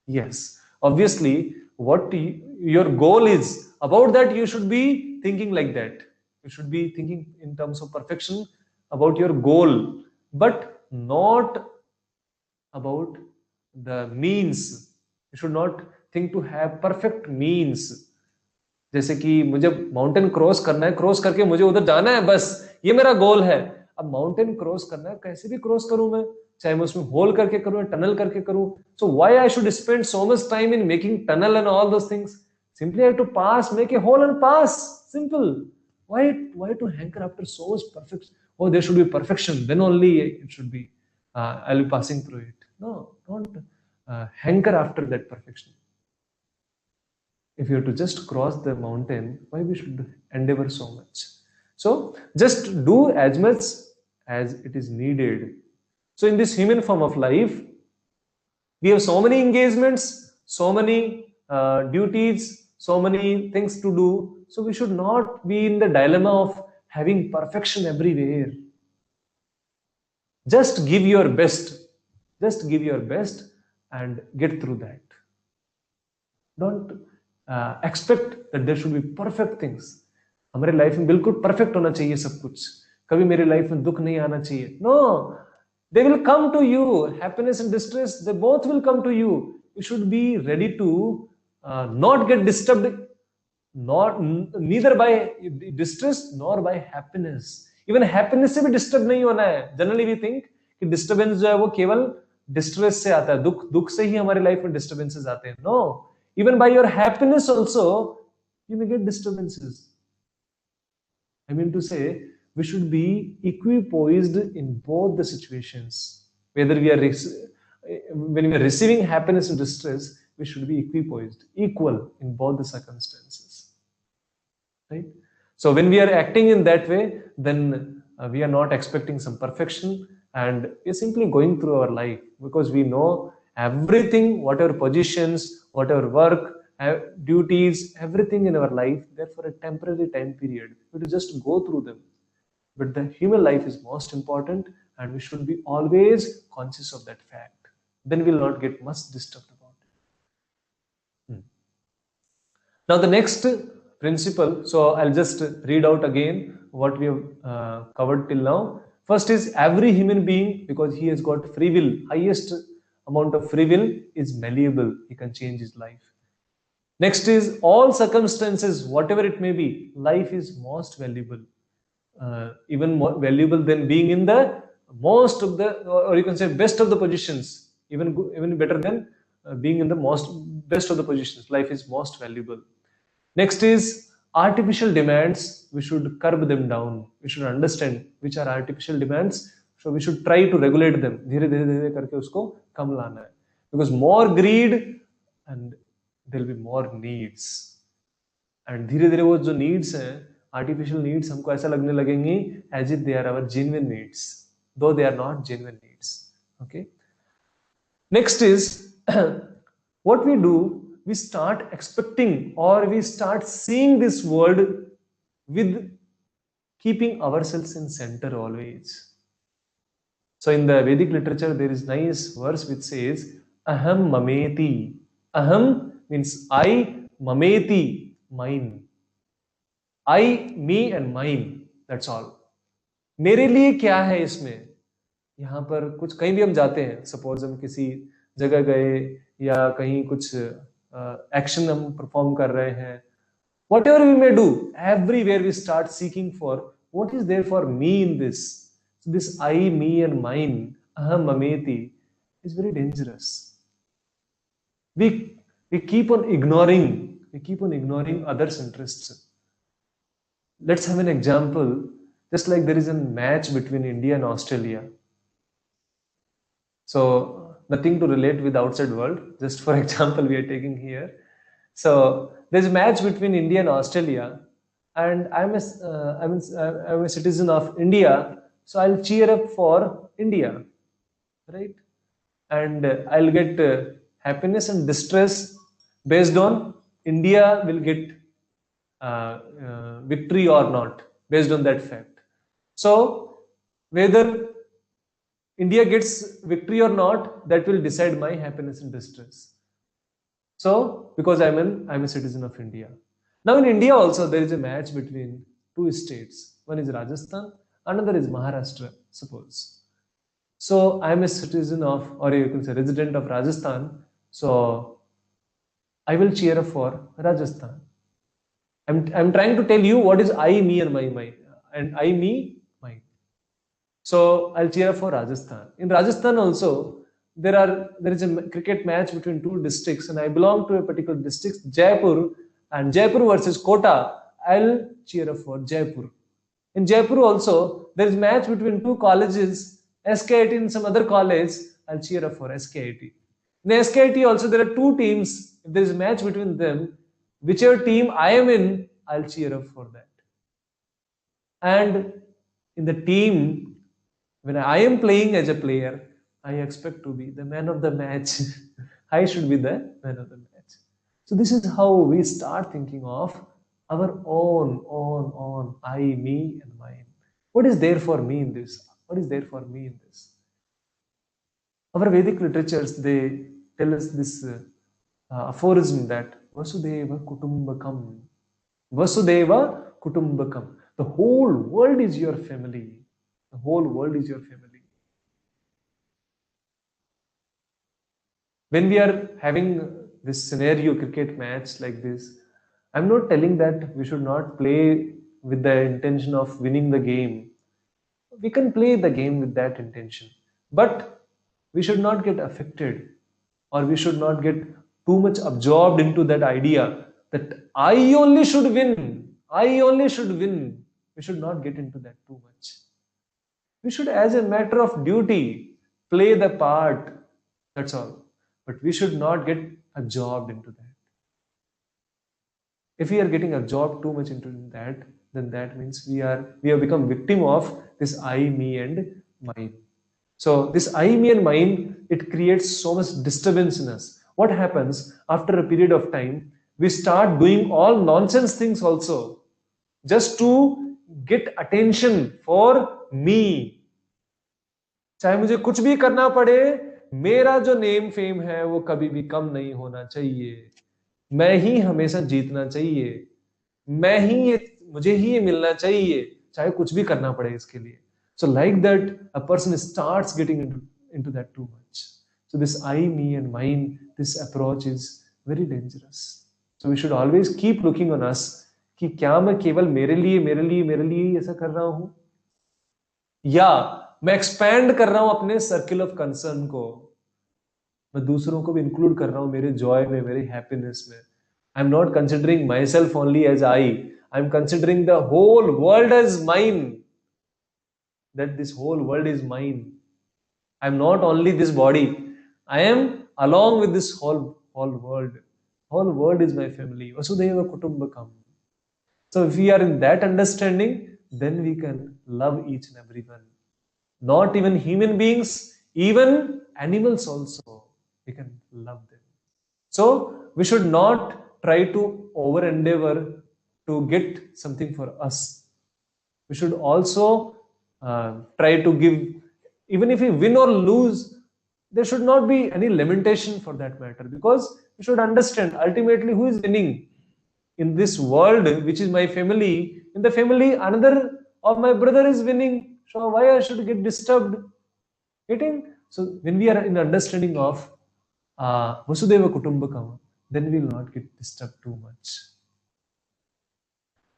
Yes, obviously, what your goal is, about that you should be thinking like that. You should be thinking in terms of perfection about your goal, but not about the means. You should not think to have perfect means. जैसे कि मुझे mountain cross करना है, cross करके मुझे उधर जाना है, बस ये मेरा गोल है. अब माउंटेन क्रॉस करना है, कैसे भी क्रॉस करूं मैं, चाहे मैं उसमें होल करके करूं, टनल करके करूं. So why I should spend so much time in making tunnel and all those things? Simply I have to pass, make a hole and pass. Simple. Why to hanker after so much perfection? Oh, there should be perfection. Then only it should be. I'll be passing through it. No, don't hanker after that perfection. If you have to just cross the mountain, why we should endeavor so much? So just do as much as it is needed. So in this human form of life, we have so many engagements, so many duties, so many things to do. So we should not be in the dilemma of having perfection everywhere. Just give your best. Just give your best and get through that. Don't expect that there should be perfect things. हमारे life में बिल्कुल perfect होना चाहिए सब कुछ. कभी मेरे life में दुख नहीं आना चाहिए. No, they will come to you. Happiness and distress, they both will come to you. You should be ready to not get disturbed, neither by distress nor by happiness. Even happiness से भी disturb नहीं होना है. Generally we think कि disturbance जो है वो केवल distress से आता है. दुख से ही हमारे लाइफ में disturbances आते हैं. No, even by your happiness also you may get disturbances. I mean to say, we should be equipoised in both the situations. Whether we are when we are receiving happiness and distress, we should be equipoised, equal in both the circumstances. Right? So when we are acting in that way, then we are not expecting some perfection, and we are simply going through our life because we know everything, whatever positions, whatever work, duties, everything in our life, they're for a temporary time period. We will just go through them. But the human life is most important, and we should be always conscious of that fact. Then we will not get much disturbed about it. Now the next principle, so I'll just read out again what we have covered till now. First is every human being, because he has got free will, highest amount of free will, is malleable. He can change his life. Next is all circumstances, whatever it may be, life is most valuable. even more valuable than being in the most of the, or you can say best of the positions, even better than being in the most best of the positions. Life is most valuable. Next is artificial demands. We should curb them down. We should understand which are artificial demands, so we should try to regulate them. धीरे धीरे धीरे करके उसको कम लाना है, because more greed and there will be more needs. And धीरे धीरे वो जो needs हैं, artificial needs, हमको ऐसा लगने लगेंगी as if they are our genuine needs, though they are not genuine needs. Okay. Next is what we do, we start expecting or we start seeing this world with keeping ourselves in center always. So in the Vedic literature, there is nice verse which says, Aham mameti. Aham means I, mameti, mine. I, me and mine. That's all. मेरे लिए क्या है इसमें? यहाँ पर कुछ कहीं भी हम जाते हैं, सपोज हम किसी जगह गए या कहीं कुछ एक्शन हम परफॉर्म कर रहे हैं, whatever we may do, everywhere we start seeking for what is there for me in this. So this I, me and mine, aham mameti, is very dangerous. We keep on ignoring others' interests. Let's have an example. Just like there is a match between India and Australia. So nothing to relate with outside world. Just for example, we are taking here. So there's a match between India and Australia, and I'm a citizen of India, so I'll cheer up for India, right? And I'll get happiness and distress based on India will get victory or not, based on that fact. So whether India gets victory or not, that will decide my happiness and distress. So because I'm a citizen of India. Now in India also there is a match between two states. One is Rajasthan, another is Maharashtra, suppose. So I'm a citizen of, or you can say resident of Rajasthan. So I will cheer up for Rajasthan. I'm trying to tell you what is I, me and my, and I, me, mine. So I'll cheer up for Rajasthan. In Rajasthan also, there is a cricket match between two districts, and I belong to a particular district, Jaipur, and Jaipur versus Kota. I'll cheer up for Jaipur. In Jaipur also, there is a match between two colleges, SKIT and some other college. I'll cheer up for SKIT. In SKIT also, there are two teams. If there is a match between them, whichever team I am in, I'll cheer up for that. And in the team, when I am playing as a player, I expect to be the man of the match. I should be the man of the match. So this is how we start thinking of our own, I, me and mine. What is there for me in this? What is there for me in this? Our Vedic literatures, they tell us this aphorism that Vasudeva Kutumbakam. Vasudeva Kutumbakam. The whole world is your family. The whole world is your family. When we are having this scenario cricket match like this, I'm not telling that we should not play with the intention of winning the game. We can play the game with that intention, but we should not get affected, or we should not get too much absorbed into that idea that I only should win. I only should win. We should not get into that too much. We should, as a matter of duty, play the part. That's all. But we should not get absorbed into that. If we are getting absorbed too much into that, then that means we have become victim of this I, me and mine. So this I, me and mine, it creates so much disturbance in us. What happens after a period of time? We start doing all nonsense things also, just to get attention for me. चाहे मुझे कुछ भी करना पड़े, मेरा जो name fame है वो कभी भी कम नहीं होना चाहिए. मैं ही हमेशा जीतना चाहिए. मुझे ही ये मिलना चाहिए, चाहे कुछ भी करना पड़े इसके लिए. So like that, a person starts getting into that too much. So this I, me and mine, this approach is very dangerous. So we should always keep looking on us, कि क्या मैं केवल मेरे लिए ही ऐसा कर रहा हूं, या मैं एक्सपैंड कर रहा हूं अपने सर्किल ऑफ कंसर्न को, मैं दूसरों को भी इंक्लूड कर रहा हूं मेरे जॉय में, मेरे हैप्पीनेस में. I am not considering myself only as I am considering the whole world as mine, that this whole world is mine. I am not only this body. I am along with this whole world. Whole world is my family. Vasudhaiva Kutumbakam. So if we are in that understanding, then we can love each and everyone. Not even human beings, even animals also. We can love them. So we should not try to over endeavor to get something for us. We should also try to give. Even if we win or lose, there should not be any lamentation for that matter, because we should understand ultimately who is winning in this world, which is my family. In the family, another of my brother is winning, so why I should get disturbed? Getting? So when we are in understanding of Vasudhaiva Kutumbakam, then we will not get disturbed too much.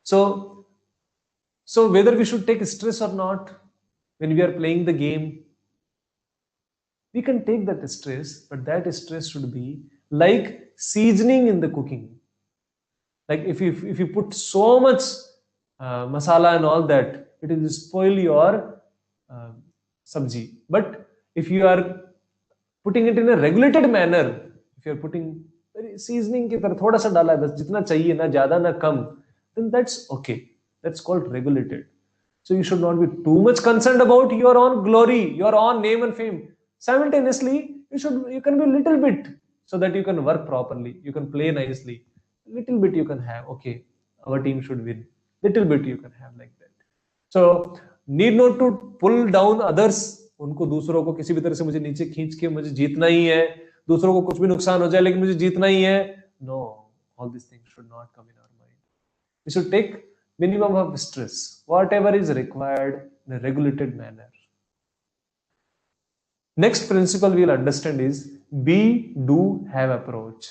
So whether we should take stress or not, when we are playing the game, we can take that stress, but that stress should be like seasoning in the cooking. Like if you put so much masala and all that, it will spoil your sabji. But if you are putting it in a regulated manner, if you are putting seasoning की तरह थोड़ा सा डाला है बस, जितना चाहिए, ना ज्यादा ना कम, then that's okay. That's called regulated. So you should not be too much concerned about your own glory, your own name and fame. Simultaneously, you can be a little bit, so that you can work properly, you can play nicely. Little bit you can have, okay, our team should win. Little bit you can have like that. So need not to pull down others. उनको दूसरों को किसी भी तरह से मुझे नीचे खींच के मुझे जीतना ही है, दूसरों को कुछ भी नुकसान हो जाए लेकिन मुझे जीतना ही है. No, all these things should not come in our mind. We should take minimum of stress, whatever is required in a regulated manner. Next principle we'll understand is be, do, have approach.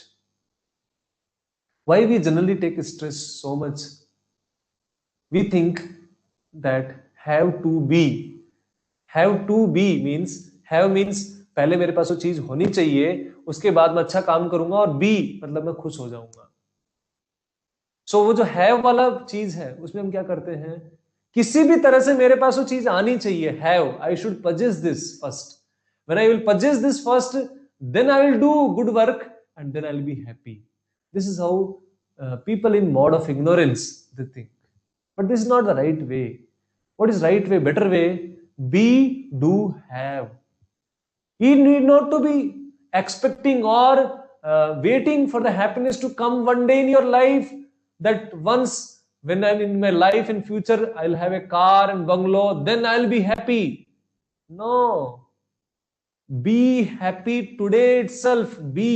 Why we generally take stress so much? We think that have to be means, have means पहले मेरे पास वो चीज होनी चाहिए, उसके बाद मैं अच्छा काम करूंगा, और be मतलब मैं खुश हो जाऊंगा. सो वो जो हैव वाला चीज है, उसमें हम क्या करते हैं, किसी भी तरह से मेरे पास वो चीज आनी चाहिए. Have, I should possess this first. When I will possess this first, then I will do good work and then I will be happy. This is how people in mode of ignorance they think. But this is not the right way. What is right way, better way? Be, do, have. You need not to be expecting or waiting for the happiness to come one day in your life, that once when I'm in my life in future I'll have a car and bungalow, then I'll be happy. No, be happy today itself. Be.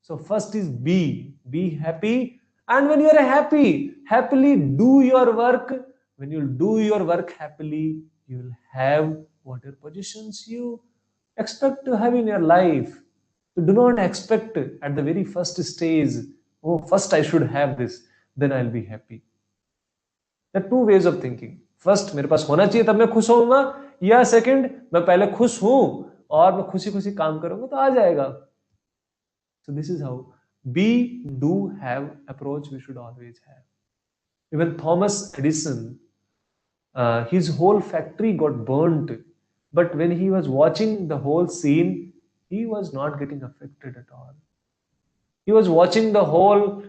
So first is be happy, and when you are happy, happily do your work. When you do your work happily, you will have whatever positions you expect to have in your life. So do not expect at the very first stage, oh first I should have this, then I'll be happy. There are two ways of thinking. First, मेरे पास होना चाहिए तब मैं खुश होऊंगा, या second, मैं पहले खुश हूं और मैं खुशी खुशी काम करूंगा तो आ जाएगा. So this is how be, do, have approach we should always have. Even Thomas Edison, his whole factory got burnt, but when he was watching the whole scene, he was not getting affected at all. He was watching the whole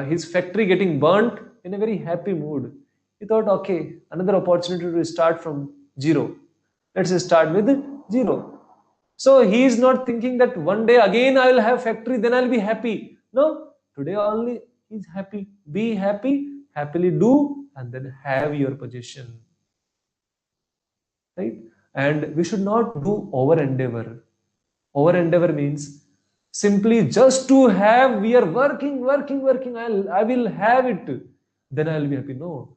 his factory getting burnt in a very happy mood. He thought, okay, another opportunity to start from zero. Let's start with zero. So he is not thinking that one day again I will have factory, then I'll be happy. No, today only he's happy. Be happy, happily do, and then have your possession. Right? And we should not do over endeavor. Over endeavor means simply just to have. We are working. I will have it, then I will be happy. No,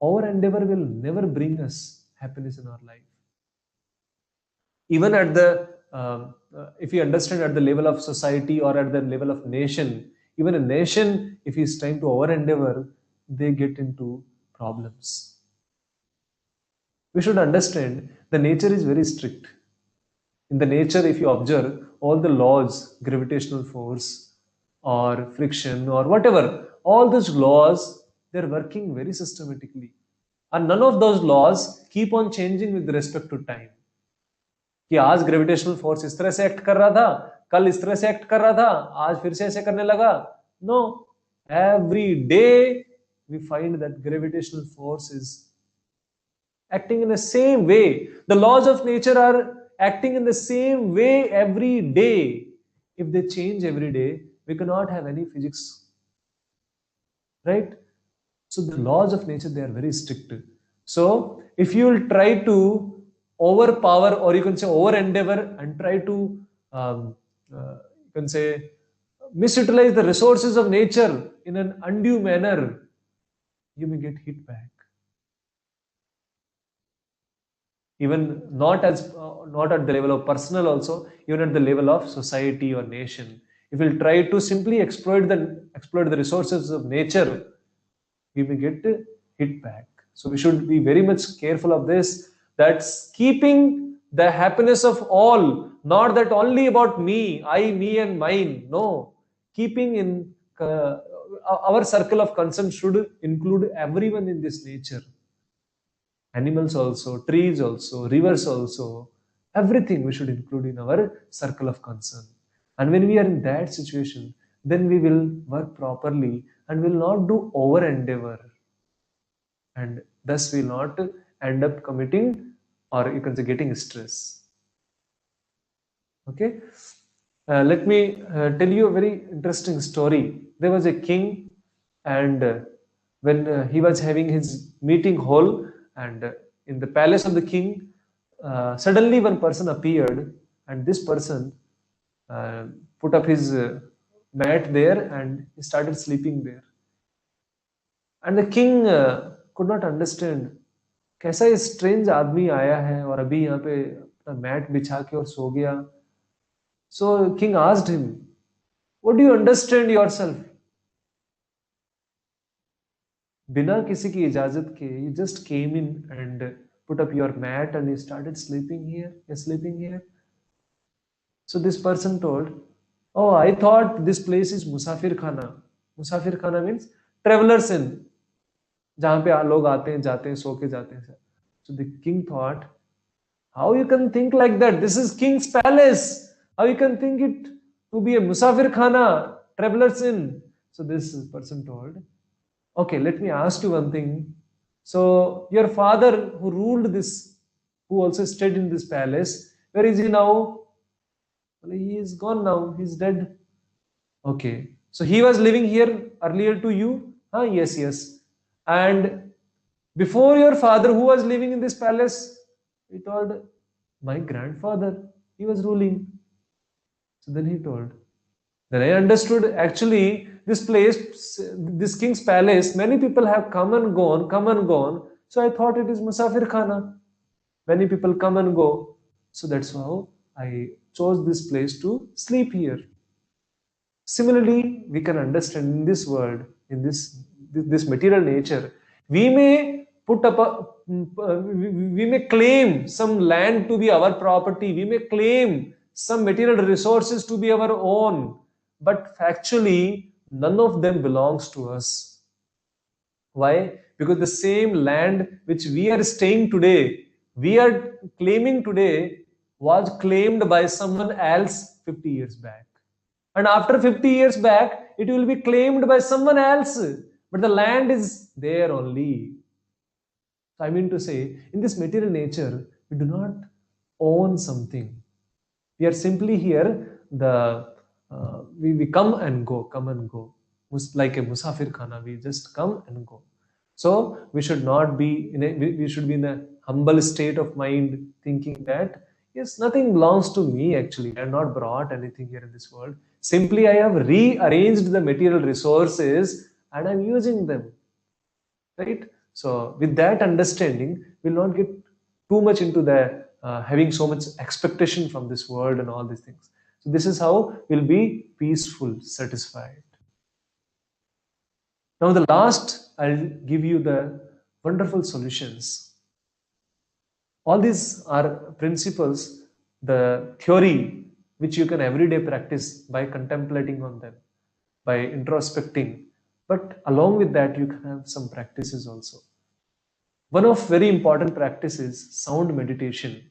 over endeavor will never bring us happiness in our life. Even at the if you understand at the level of society or at the level of nation, even a nation, if he is trying to over endeavor, they get into problems. We should understand the nature is very strict. In the nature, if you observe all the laws, gravitational force or friction or whatever, all those laws, they're working very systematically. And none of those laws keep on changing with respect to time. कि आज gravitational force इस तरह से act कर रहा था, कल इस तरह से एक्ट कर रहा था, आज फिर से ऐसे करने लगा. No, every day we find that gravitational force is acting in the same way. The laws of nature are acting in the same way every day. If they change every day, we cannot have any physics. Right? So the laws of nature, they are very strict. So if you will try to overpower, or you can say over endeavor, and try to you can say misutilize the resources of nature in an undue manner, you may get hit back. Even not at the level of personal, also even at the level of society or nation. If we'll try to simply exploit the resources of nature, we may get hit back. So we should be very much careful of this. That's keeping the happiness of all, not that only about me, I, me and mine. No, keeping in our circle of concern should include everyone in this nature. Animals also, trees also, rivers also, everything we should include in our circle of concern. And when we are in that situation, then we will work properly and will not do over endeavor. And thus will not end up committing, or you can say getting stress. Okay. Let me tell you a very interesting story. There was a king, and when he was having his meeting hall, and in the palace of the king, suddenly one person appeared, and this person put up his mat there and he started sleeping there. And the king could not understand, कैसा ये strange आदमी आया है और अभी यहाँ पे अपना मैट बिछा के और सो गया. So king asked him, what do you understand yourself? बिना किसी की इजाजत के, you just came in and put up your mat and you started sleeping here. You're sleeping here. So this person told, oh, I thought this place is Musafir Khana. Musafir Khana means traveler's inn, जहाँ पे लोग आते हैं, जाते हैं, सो के जाते हैं. So the king thought, how you can think like that? This is king's palace. How you can think it to be a Musafir Khana, traveler's inn? So this person told, okay, let me ask you one thing. So your father who ruled this, who also stayed in this palace, where is he now? Well, he is gone now. He's dead. Okay. So he was living here earlier to you? Yes, yes. And before your father, who was living in this palace? He told, my grandfather, he was ruling. So then he told, then I understood, actually this place, this king's palace, many people have come and gone. So I thought it is Musafir Khana. Many people come and go. So that's how I chose this place to sleep here. Similarly, we can understand in this world, in this material nature, we may put up we may claim some land to be our property, we may claim some material resources to be our own, but factually none of them belongs to us. Why? Because the same land which we are staying today, we are claiming today, was claimed by someone else 50 years back. And after 50 years back, it will be claimed by someone else. But the land is there only. So I mean to say, in this material nature, we do not own something. We are simply here, we come and go, like a Musafir Khana, we just come and go. So we should not be we should be in a humble state of mind, thinking that, yes, nothing belongs to me actually. I have not brought anything here in this world. Simply I have rearranged the material resources and I'm using them. Right? So with that understanding, we'll not get too much into the having so much expectation from this world and all these things. So this is how we'll be peaceful, satisfied. Now the last, I'll give you the wonderful solutions. All these are principles, the theory, which you can everyday practice by contemplating on them, by introspecting. But along with that, you can have some practices also. One of very important practices, sound meditation.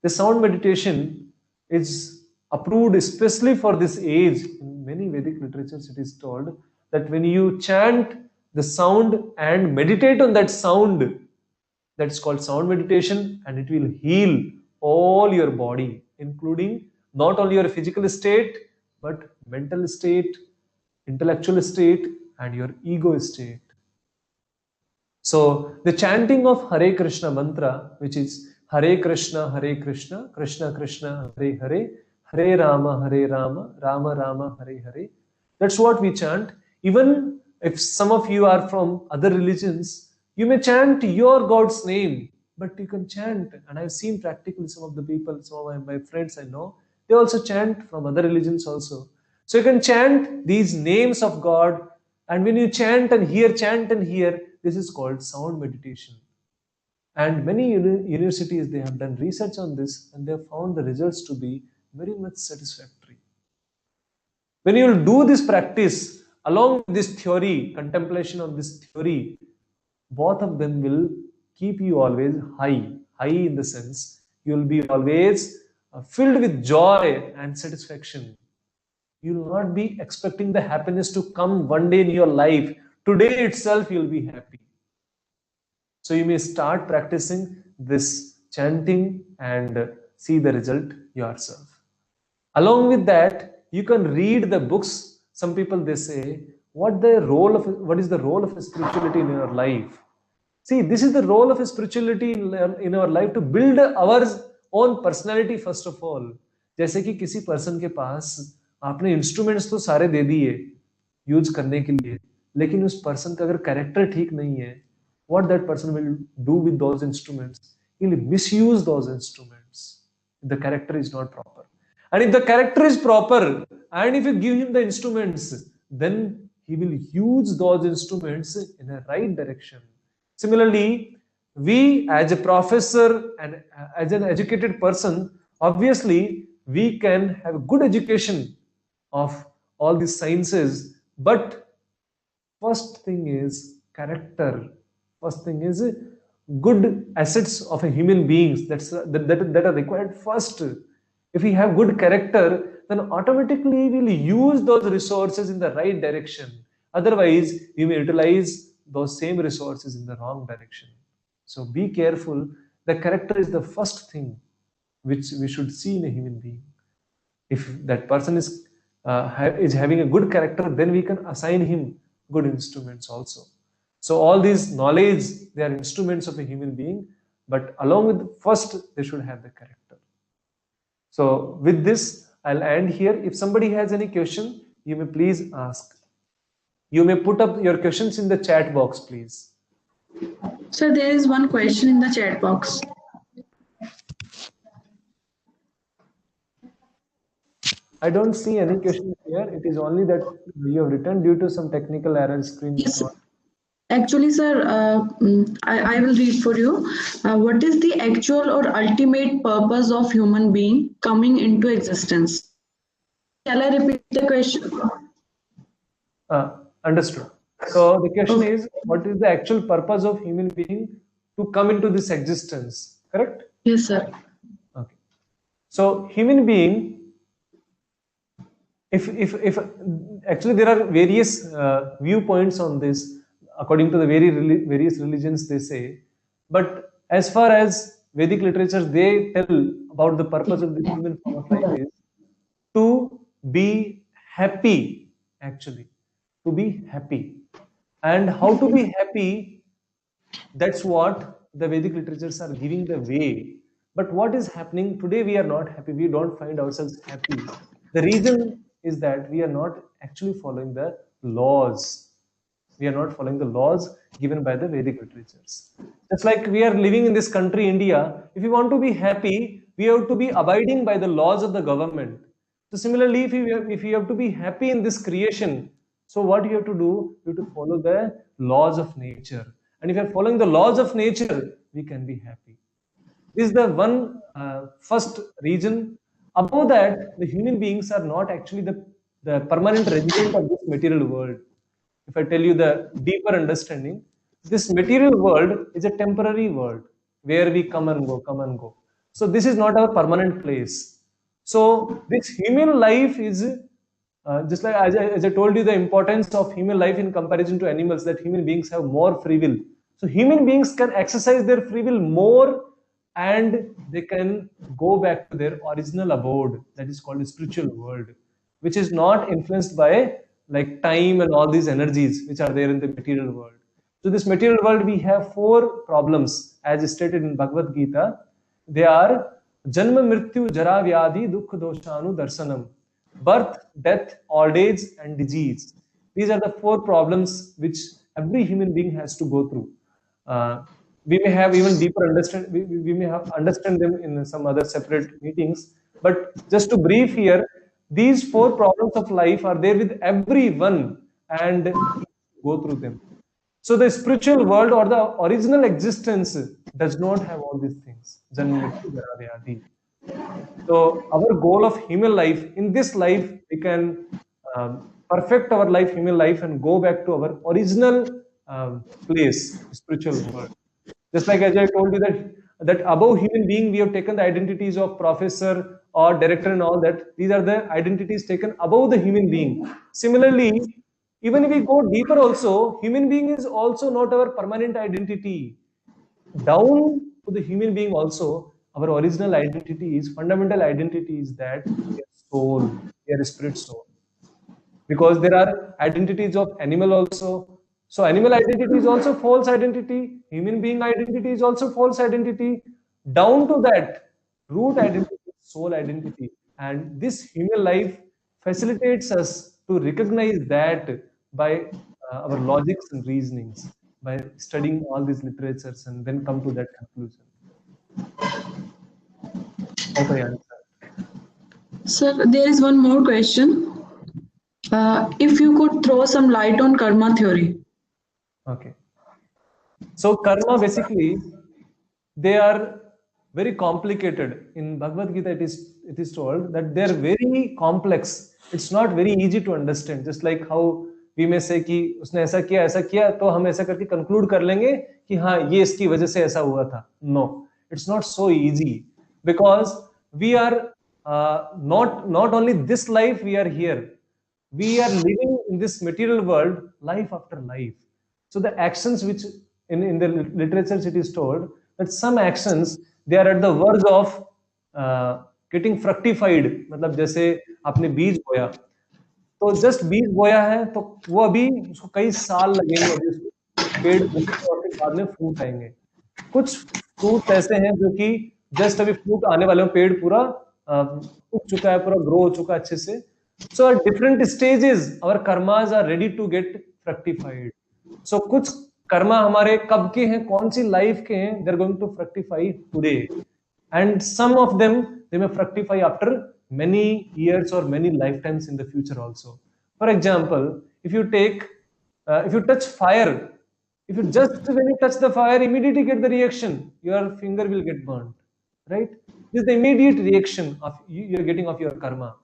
The sound meditation is approved especially for this age. In many Vedic literatures, it is told that when you chant the sound and meditate on that sound, that's called sound meditation, and it will heal all your body, including not only your physical state, but mental state, intellectual state, and your ego state. So the chanting of Hare Krishna mantra, which is Hare Krishna, Krishna Krishna, Hare Hare, Hare Rama, Rama Rama, Hare Hare. That's what we chant. Even if some of you are from other religions, you may chant your God's name, but you can chant. And I've seen practically some of the people, some of my friends I know, they also chant from other religions also. So you can chant these names of God, and when you chant and hear, this is called sound meditation. And many universities, they have done research on this, and they have found the results to be very much satisfactory. When you will do this practice along with this theory, contemplation on this theory, both of them will keep you always high in the sense you will be always filled with joy and satisfaction. You will not be expecting the happiness to come one day in your life. Today itself you will be happy. So you may start practicing this chanting and see the result yourself. Along with that, you can read the books. Some people, they say, what is the role of spirituality in your life? See, this is the role of spirituality in our life, to build our own personality first of all. जैसे कि किसी person के पास आपने instruments तो सारे दे दिए use करने के लिए, लेकिन उस पर्सन का अगर कैरेक्टर ठीक नहीं है, what that person will do with those instruments? He will misuse those instruments if the character is not proper. And if the character is proper, and if you give him the instruments, then he will use those instruments in a right direction. Similarly, we as a professor and as an educated person, obviously we can have a good education of all these sciences, but first thing is character. First thing is good assets of a human beings that are required first. If we have good character, then automatically we will use those resources in the right direction. Otherwise, we may utilize those same resources in the wrong direction. So be careful. The character is the first thing which we should see in a human being. If that person is having a good character, then we can assign him good instruments also. So all these knowledge, they are instruments of a human being, but along with first, they should have the character. So with this, I'll end here. If somebody has any question, you may please ask. You may put up your questions in the chat box, please. Sir, there is one question in the chat box. I don't see any question here. It is only that you have written due to some technical error screen. Yes, actually, sir, I will read for you. What is the actual or ultimate purpose of human being coming into existence? Shall I repeat the question? Understood. So the question is, what is the actual purpose of human being to come into this existence? Correct? Yes, sir. Okay. So human being, if actually there are various viewpoints on this according to the various religions, they say, but as far as Vedic literature, they tell about the purpose of the human form of life is to be happy, actually, to be happy. And how to be happy, that's what the Vedic literatures are giving the way. But what is happening today? We are not happy. We don't find ourselves happy. The reason is that we are not actually following the laws. We are not following the laws given by the Vedic literatures. Just like we are living in this country, India, if we want to be happy, we have to be abiding by the laws of the government. So similarly, if you have to be happy in this creation, So what you have to do, you have to follow the laws of nature. And if you are following the laws of nature, we can be happy. This is the one first region. Above that, the human beings are not actually the permanent resident of this material world. If I tell you the deeper understanding, this material world is a temporary world where we come and go, come and go. So this is not our permanent place. So this human life is just like as I told you, the importance of human life in comparison to animals, that human beings have more free will. So human beings can exercise their free will more, and they can go back to their original abode, that is called the spiritual world, which is not influenced by like time and all these energies which are there in the material world. So this material world, we have four problems as stated in Bhagavad Gita. They are Janma Mrityu Jara Vyadhi Dukha Doshanu Darsanam, birth, death, old age, and disease. These are the four problems which every human being has to go through. We may have even deeper understand. We may have understand them in some other separate meetings. But just to brief here, these four problems of life are there with everyone, and go through them. So the spiritual world or the original existence does not have all these things. Janma, Mrityu, Jara, Vyadhi. So our goal of human life, in this life, we can perfect our life, human life, and go back to our original place, spiritual world. Just like as I told you that above human being, we have taken the identities of professor or director and all that. These are the identities taken above the human being. Similarly, even if we go deeper also, human being is also not our permanent identity. Down to the human being also, our original identity is, fundamental identity is that we are soul, we are spirit soul. Because there are identities of animal also. So animal identity is also false identity. Human being identity is also false identity. Down to that root identity, soul identity. And this human life facilitates us to recognize that by our logics and reasonings, by studying all these literatures and then come to that conclusion. Hope I answered. Sir, there is one more question. If you could throw some light on karma theory. Okay. So karma, basically, they are very complicated. In Bhagavad Gita, it is told that they are very complex. It's not very easy to understand. Just like how we may say कि उसने ऐसा किया तो हम ऐसा करके conclude कर लेंगे कि हाँ ये इसकी वजह से ऐसा हुआ था. No, it's not so easy, because we are not only this life we are here. We are living in this material world life after life. So the actions which in the literature it is told that some actions, they are at the verge of getting fructified. मतलब जैसे आपने बीज बोया, तो just बीज बोया है तो वो अभी उसको कई साल लगेंगे, अभी उसको पेड़ उगेंगे और फिर बाद में फ्रूट आएंगे. कुछ फ्रूट ऐसे हैं जो कि जस्ट अभी फ्रूट आने वाले हैं, पेड़ पूरा उग चुका है, पूरा ग्रो हो चुका है अच्छे से. So at different stages, our karmas are ready to get fructified. So कुछ कर्मा हमारे कब के हैं, कौन सी लाइफ के हैं, they're going to fructify today, and some of them they may fructify after many years or many lifetimes in the future also. For example, if you touch fire, if you just when you touch the fire, immediately get the reaction, your finger will get burnt, right? This is the immediate reaction of you are getting of your karma.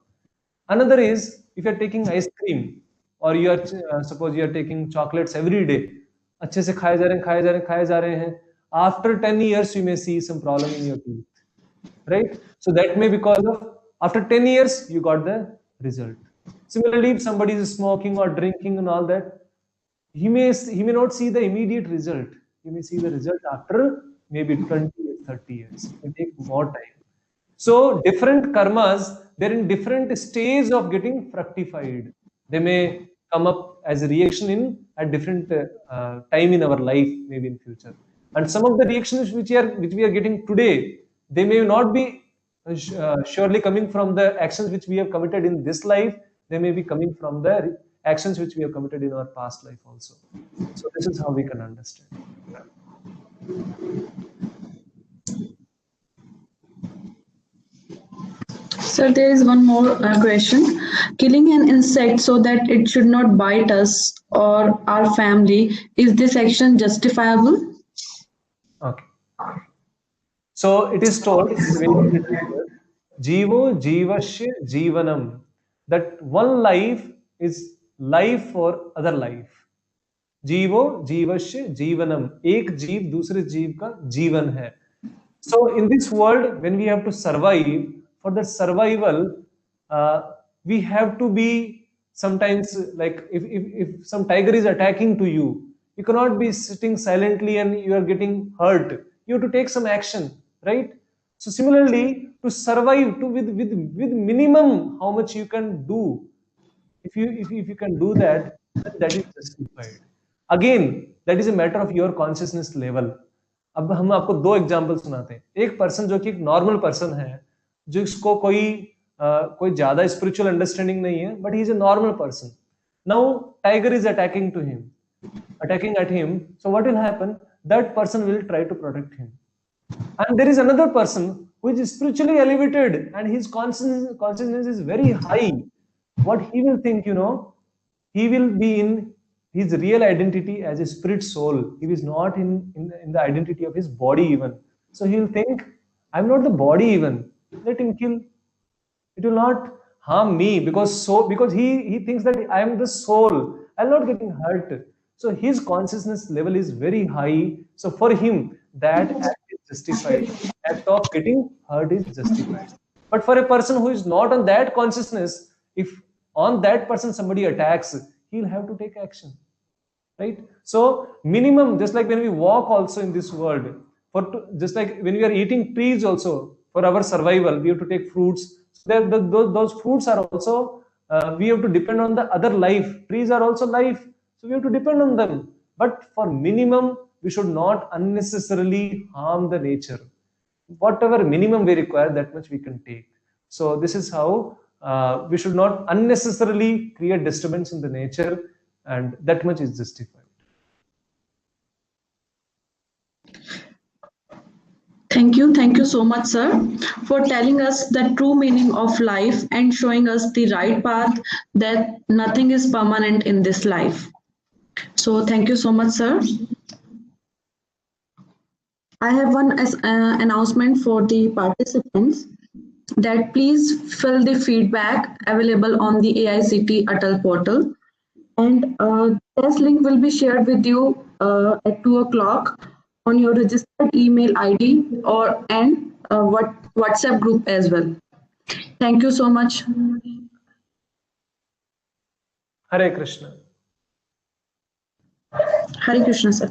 Another is if you are taking ice cream, or you are suppose you are taking chocolates every day, अच्छे से खाए जा रहे हैं. After 10 years, you may see some problem in your teeth, right? So that may be because of after 10 years you got the result. Similarly, if somebody is smoking or drinking and all that, he may not see the immediate result. He may see the result after maybe 20 or 30 years. It may take more time. So different karmas, they're in different stages of getting fructified. They may come up as a reaction at different time in our life, maybe in future. And some of the reactions which we are getting today, they may not be surely coming from the actions which we have committed in this life. They may be coming from the actions which we have committed in our past life also. So this is how we can understand. Sir, there is one more question. Killing an insect so that it should not bite us or our family, is this action justifiable? Okay. So it is told, Jivo Jivasya Jivanam, that one life is life for other life. Jivo Jivasya Jivanam, एक जीव दूसरे जीव का जीवन है. So in this world, when we have to survive, for the survival, we have to be sometimes like if some tiger is attacking to you, you cannot be sitting silently and you are getting hurt. You have to take some action, right? So similarly, to survive with minimum how much you can do, if you can do that, then that is justified. Again, that is a matter of your consciousness level. अब हम आपको दो example सुनाते हैं. एक person जो कि एक नॉर्मल पर्सन है, जिसको कोई ज्यादा स्पिरिचुअल अंडरस्टैंडिंग नहीं है, but he is a normal person. Now tiger is attacking at him. So what will happen? That person will try to protect him. And there is another person who is spiritually elevated and his consciousness is very high. What he will think, he will be in his real identity as a spirit soul. He is not in the identity of his body even. So he will think, I'm not the body even. Let him kill. It will not harm me because he thinks that I am the soul. I'm not getting hurt. So his consciousness level is very high. So for him, that act is justified. Act of getting hurt is justified. But for a person who is not on that consciousness, if on that person somebody attacks, he'll have to take action. Right? So minimum, just like when we walk also in this world, just like when we are eating trees also, for our survival, we have to take fruits. Those fruits are also, we have to depend on the other life. Trees are also life. So we have to depend on them. But for minimum, we should not unnecessarily harm the nature. Whatever minimum we require, that much we can take. So this is how we should not unnecessarily create disturbance in the nature, and that much is justified. Thank you so much, sir, for telling us the true meaning of life and showing us the right path, that nothing is permanent in this life. So thank you so much, sir. I have one announcement for the participants, that please fill the feedback available on the AICTE Atal portal, and this link will be shared with you at 2 o'clock on your registered email ID and WhatsApp group as well. Thank you so much. Hare Krishna. Hare Krishna, sir.